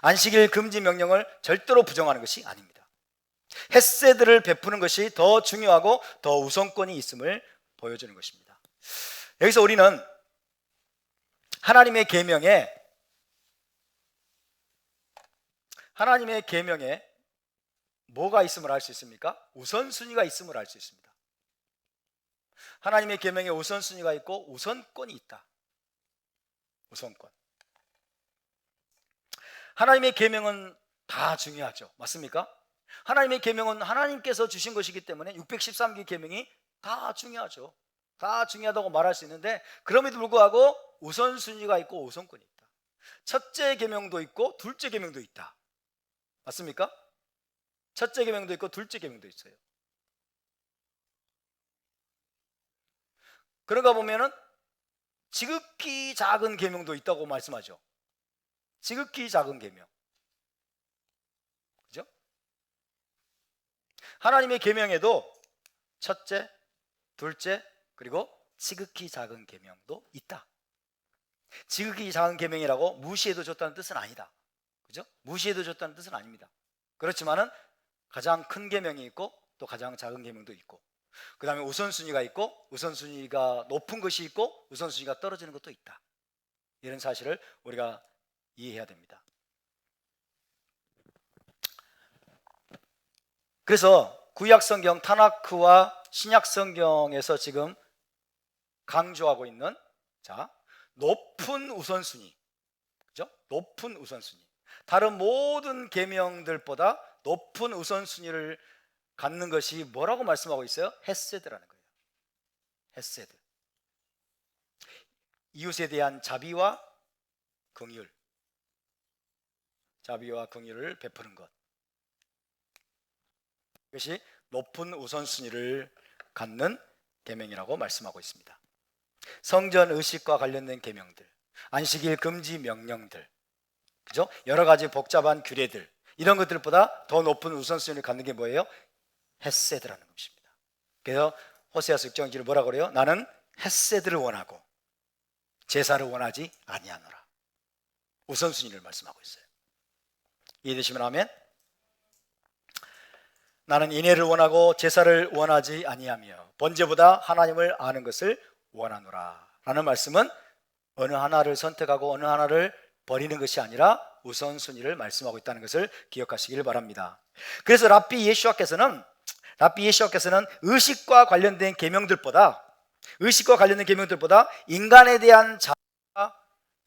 안식일 금지 명령을 절대로 부정하는 것이 아닙니다. 헤세드를 베푸는 것이 더 중요하고 더 우선권이 있음을 보여주는 것입니다. 여기서 우리는 하나님의 계명에 뭐가 있음을 알 수 있습니까? 우선순위가 있음을 알 수 있습니다. 하나님의 계명에 우선순위가 있고 우선권이 있다. 우선권. 하나님의 계명은 다 중요하죠. 맞습니까? 하나님의 계명은 하나님께서 주신 것이기 때문에 613개 계명이 다 중요하죠. 다 중요하다고 말할 수 있는데 그럼에도 불구하고 우선순위가 있고 우선권이 있다. 첫째 계명도 있고 둘째 계명도 있다. 맞습니까? 첫째 계명도 있고 둘째 계명도 있어요. 그런가 보면은 지극히 작은 계명도 있다고 말씀하죠. 지극히 작은 계명. 그죠? 하나님의 계명에도 첫째, 둘째, 그리고 지극히 작은 계명도 있다. 지극히 작은 계명이라고 무시해도 좋다는 뜻은 아니다. 그죠? 무시해도 좋다는 뜻은 아닙니다. 그렇지만은 가장 큰 계명이 있고 또 가장 작은 계명도 있고 그 다음에 우선순위가 있고 우선순위가 높은 것이 있고 우선순위가 떨어지는 것도 있다. 이런 사실을 우리가 이해해야 됩니다. 그래서 구약성경 타나크와 신약성경에서 지금 강조하고 있는 높은 우선순위, 그죠? 높은 우선순위. 다른 모든 계명들보다 높은 우선순위를 갖는 것이 뭐라고 말씀하고 있어요? 헤세드라는 거예요. 헤세드. 이웃에 대한 자비와 긍휼. 자비와 긍휼을 베푸는 것. 이것이 높은 우선순위를 갖는 계명이라고 말씀하고 있습니다. 성전 의식과 관련된 계명들, 안식일 금지 명령들, 그죠? 여러 가지 복잡한 규례들, 이런 것들보다 더 높은 우선순위를 갖는 게 뭐예요? 헤세드라는 것입니다. 그래서 호세아서 6장 1절을 뭐라고 그래요? 나는 헤세드를 원하고 제사를 원하지 아니하노라. 우선순위를 말씀하고 있어요. 이해되시면 아멘? 나는 인애를 원하고 제사를 원하지 아니하며 번제보다 하나님을 아는 것을 원하노라 라는 말씀은 어느 하나를 선택하고 어느 하나를 버리는 것이 아니라 우선순위를 말씀하고 있다는 것을 기억하시길 바랍니다. 그래서 랍비 예수와께서는 의식과 관련된 계명들보다 인간에 대한 자비와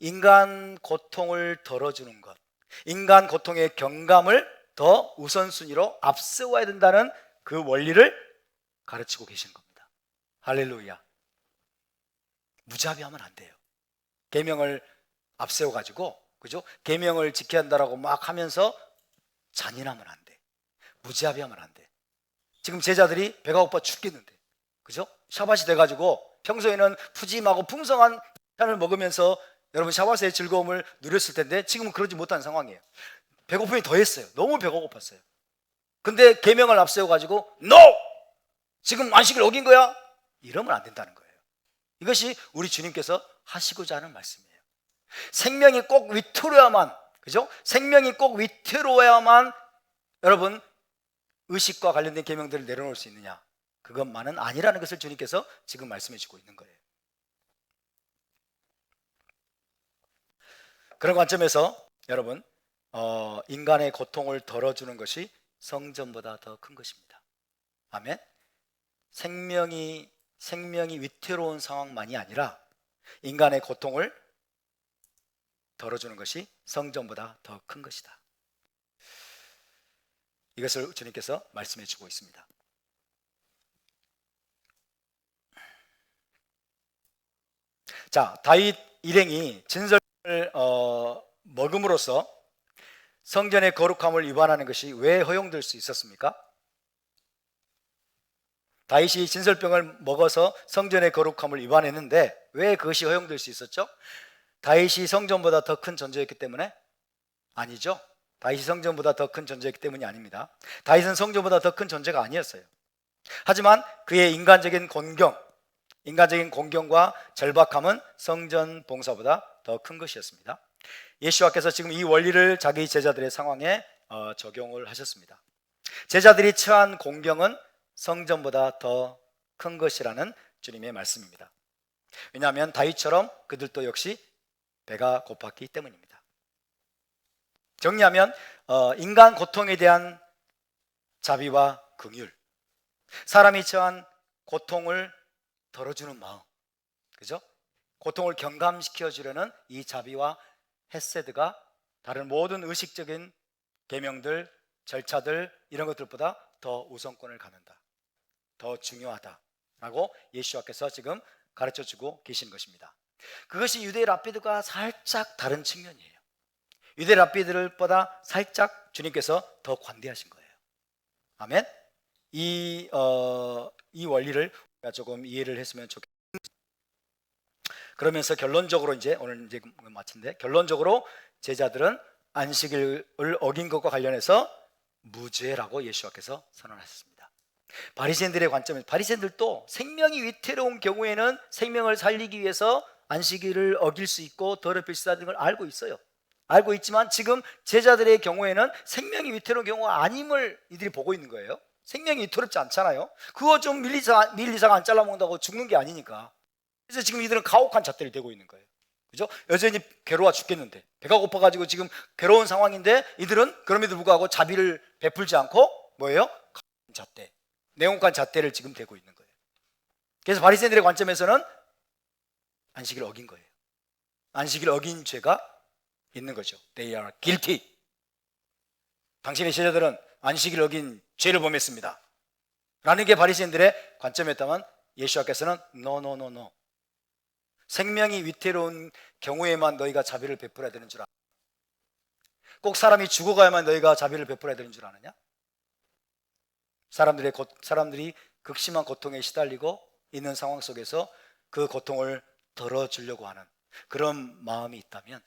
인간 고통을 덜어주는 것, 인간 고통의 경감을 더 우선순위로 앞세워야 된다는 그 원리를 가르치고 계신 겁니다. 할렐루야. 무자비하면 안 돼요. 계명을 앞세워가지고, 그죠? 계명을 지켜야 한다라고 막 하면서 잔인하면 안 돼. 무자비하면 안 돼. 지금 제자들이 배가 고파 죽겠는데, 그죠? 샤밧이 돼가지고 평소에는 푸짐하고 풍성한餐을 먹으면서 여러분 샤밧의 즐거움을 누렸을 텐데 지금은 그러지 못한 상황이에요. 배고픔이 더했어요. 너무 배가 고팠어요. 근데 계명을 앞세워가지고 NO! 지금 안식을 어긴 거야? 이러면 안 된다는 거예요. 이것이 우리 주님께서 하시고자 하는 말씀이에요. 생명이 꼭 위태로워야만, 그죠? 생명이 꼭 위태로워야만 여러분 의식과 관련된 계명들을 내려놓을 수 있느냐? 그것만은 아니라는 것을 주님께서 지금 말씀해 주고 있는 거예요. 그런 관점에서 여러분 인간의 고통을 덜어주는 것이 성전보다 더 큰 것입니다. 아멘. 생명이 위태로운 상황만이 아니라 인간의 고통을 덜어주는 것이 성전보다 더 큰 것이다. 이것을 주님께서 말씀해 주고 있습니다. 자, 다윗 일행이 진설을 먹음으로써 성전의 거룩함을 위반하는 것이 왜 허용될 수 있었습니까? 다윗이 진설병을 먹어서 성전의 거룩함을 위반했는데 왜 그것이 허용될 수 있었죠? 다윗이 성전보다 더 큰 존재였기 때문에? 아니죠. 다윗이 성전보다 더 큰 존재였기 때문이 아닙니다. 다윗은 성전보다 더 큰 존재가 아니었어요. 하지만 그의 인간적인 공경과 절박함은 성전 봉사보다 더 큰 것이었습니다. 예수와께서 지금 이 원리를 자기 제자들의 상황에 적용을 하셨습니다. 제자들이 처한 공경은 성전보다 더 큰 것이라는 주님의 말씀입니다. 왜냐하면 다윗처럼 그들도 역시 배가 고팠기 때문입니다. 정리하면 인간 고통에 대한 자비와 긍휼, 사람이 처한 고통을 덜어주는 마음, 그죠? 고통을 경감시켜 주려는 이 자비와 헤세드가 다른 모든 의식적인 계명들, 절차들 이런 것들보다 더 우선권을 갖는다, 더 중요하다라고 예수와께서 지금 가르쳐주고 계신 것입니다. 그것이 유대 랍비들과 살짝 다른 측면이에요. 유대 랍비들보다 살짝 주님께서 더 관대하신 거예요. 아멘. 이 원리를 조금 이해를 했으면 좋겠습니다. 그러면서 결론적으로 이제 오늘 이제 마친데, 결론적으로 제자들은 안식일을 어긴 것과 관련해서 무죄라고 예수와께서 선언하셨습니다. 바리새인들의 관점에서 바리새인들도 생명이 위태로운 경우에는 생명을 살리기 위해서 안식일을 어길 수 있고 더럽힐 수 있다는 걸 알고 있어요. 알고 있지만 지금 제자들의 경우에는 생명이 위태로운 경우가 아님을 이들이 보고 있는 거예요. 생명이 위태롭지 않잖아요. 그거 좀 밀리사가 안 잘라먹는다고 죽는 게 아니니까. 그래서 지금 이들은 가혹한 잣대를 대고 있는 거예요. 그죠? 여전히 괴로워 죽겠는데, 배가 고파가지고 지금 괴로운 상황인데 이들은 그럼에도 불구하고 자비를 베풀지 않고 뭐예요? 잣대, 내용간 잣대를 지금 대고 있는 거예요. 그래서 바리새인들의 관점에서는 안식일을 어긴 거예요. 안식일을 어긴 죄가 있는 거죠. They are guilty. 당신의 제자들은 안식일을 어긴 죄를 범했습니다 라는 게 바리새인들의 관점이었다면, 예수와께서는 no. 생명이 위태로운 경우에만 너희가 자비를 베풀어야 되는 줄 아냐? 꼭 사람이 죽어가야만 너희가 자비를 베풀어야 되는 줄 아느냐? 사람들이 극심한 고통에 시달리고 있는 상황 속에서 그 고통을 덜어주려고 하는 그런 마음이 있다면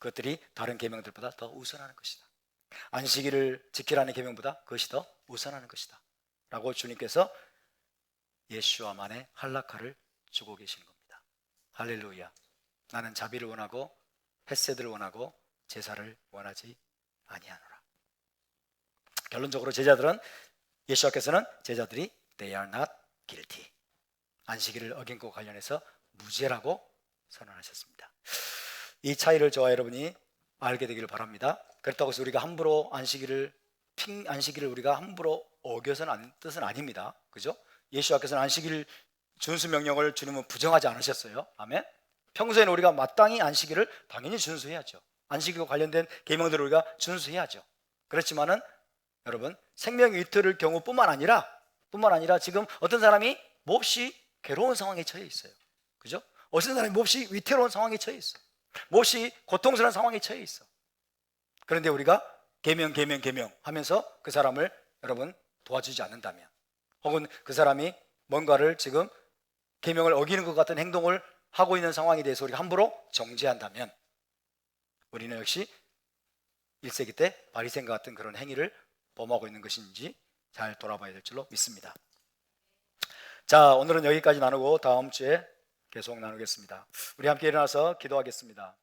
그것들이 다른 계명들보다 더 우선하는 것이다. 안식일을 지키라는 계명보다 그것이 더 우선하는 것이다 라고 주님께서 예수와만의 할라카를 주고 계시는 겁니다. 할렐루야. 나는 자비를 원하고 헤세드를 원하고 제사를 원하지 아니하노라. 결론적으로 예수와께서는 제자들이 they are not guilty, 안식일을 어긴 것과 관련해서 무죄라고 선언하셨습니다. 이 차이를 저와 여러분이 알게 되기를 바랍니다. 그렇다고 해서 우리가 함부로 안식일을 우리가 함부로 어겨서는 하는 뜻은 아닙니다. 그죠? 예수와께서는 안식일 준수 명령을 주님은 부정하지 않으셨어요. 아멘. 평소에는 우리가 마땅히 안식일을 당연히 준수해야죠. 안식일과 관련된 계명들을 우리가 준수해야죠. 그렇지만은 여러분, 생명 위태로울 경우뿐만 아니라 지금 어떤 사람이 몹시 괴로운 상황에 처해 있어요. 그죠? 어떤 사람이 몹시 위태로운 상황에 처해 있어요. 몹시 고통스러운 상황에 처해 있어. 그런데 우리가 계명 하면서 그 사람을 여러분 도와주지 않는다면, 혹은 그 사람이 뭔가를 지금 계명을 어기는 것 같은 행동을 하고 있는 상황에 대해서 우리가 함부로 정죄한다면 우리는 역시 1세기 때 바리새인과 같은 그런 행위를 범하고 있는 것인지 잘 돌아봐야 될 줄로 믿습니다. 자, 오늘은 여기까지 나누고 다음 주에 계속 나누겠습니다. 우리 함께 일어나서 기도하겠습니다.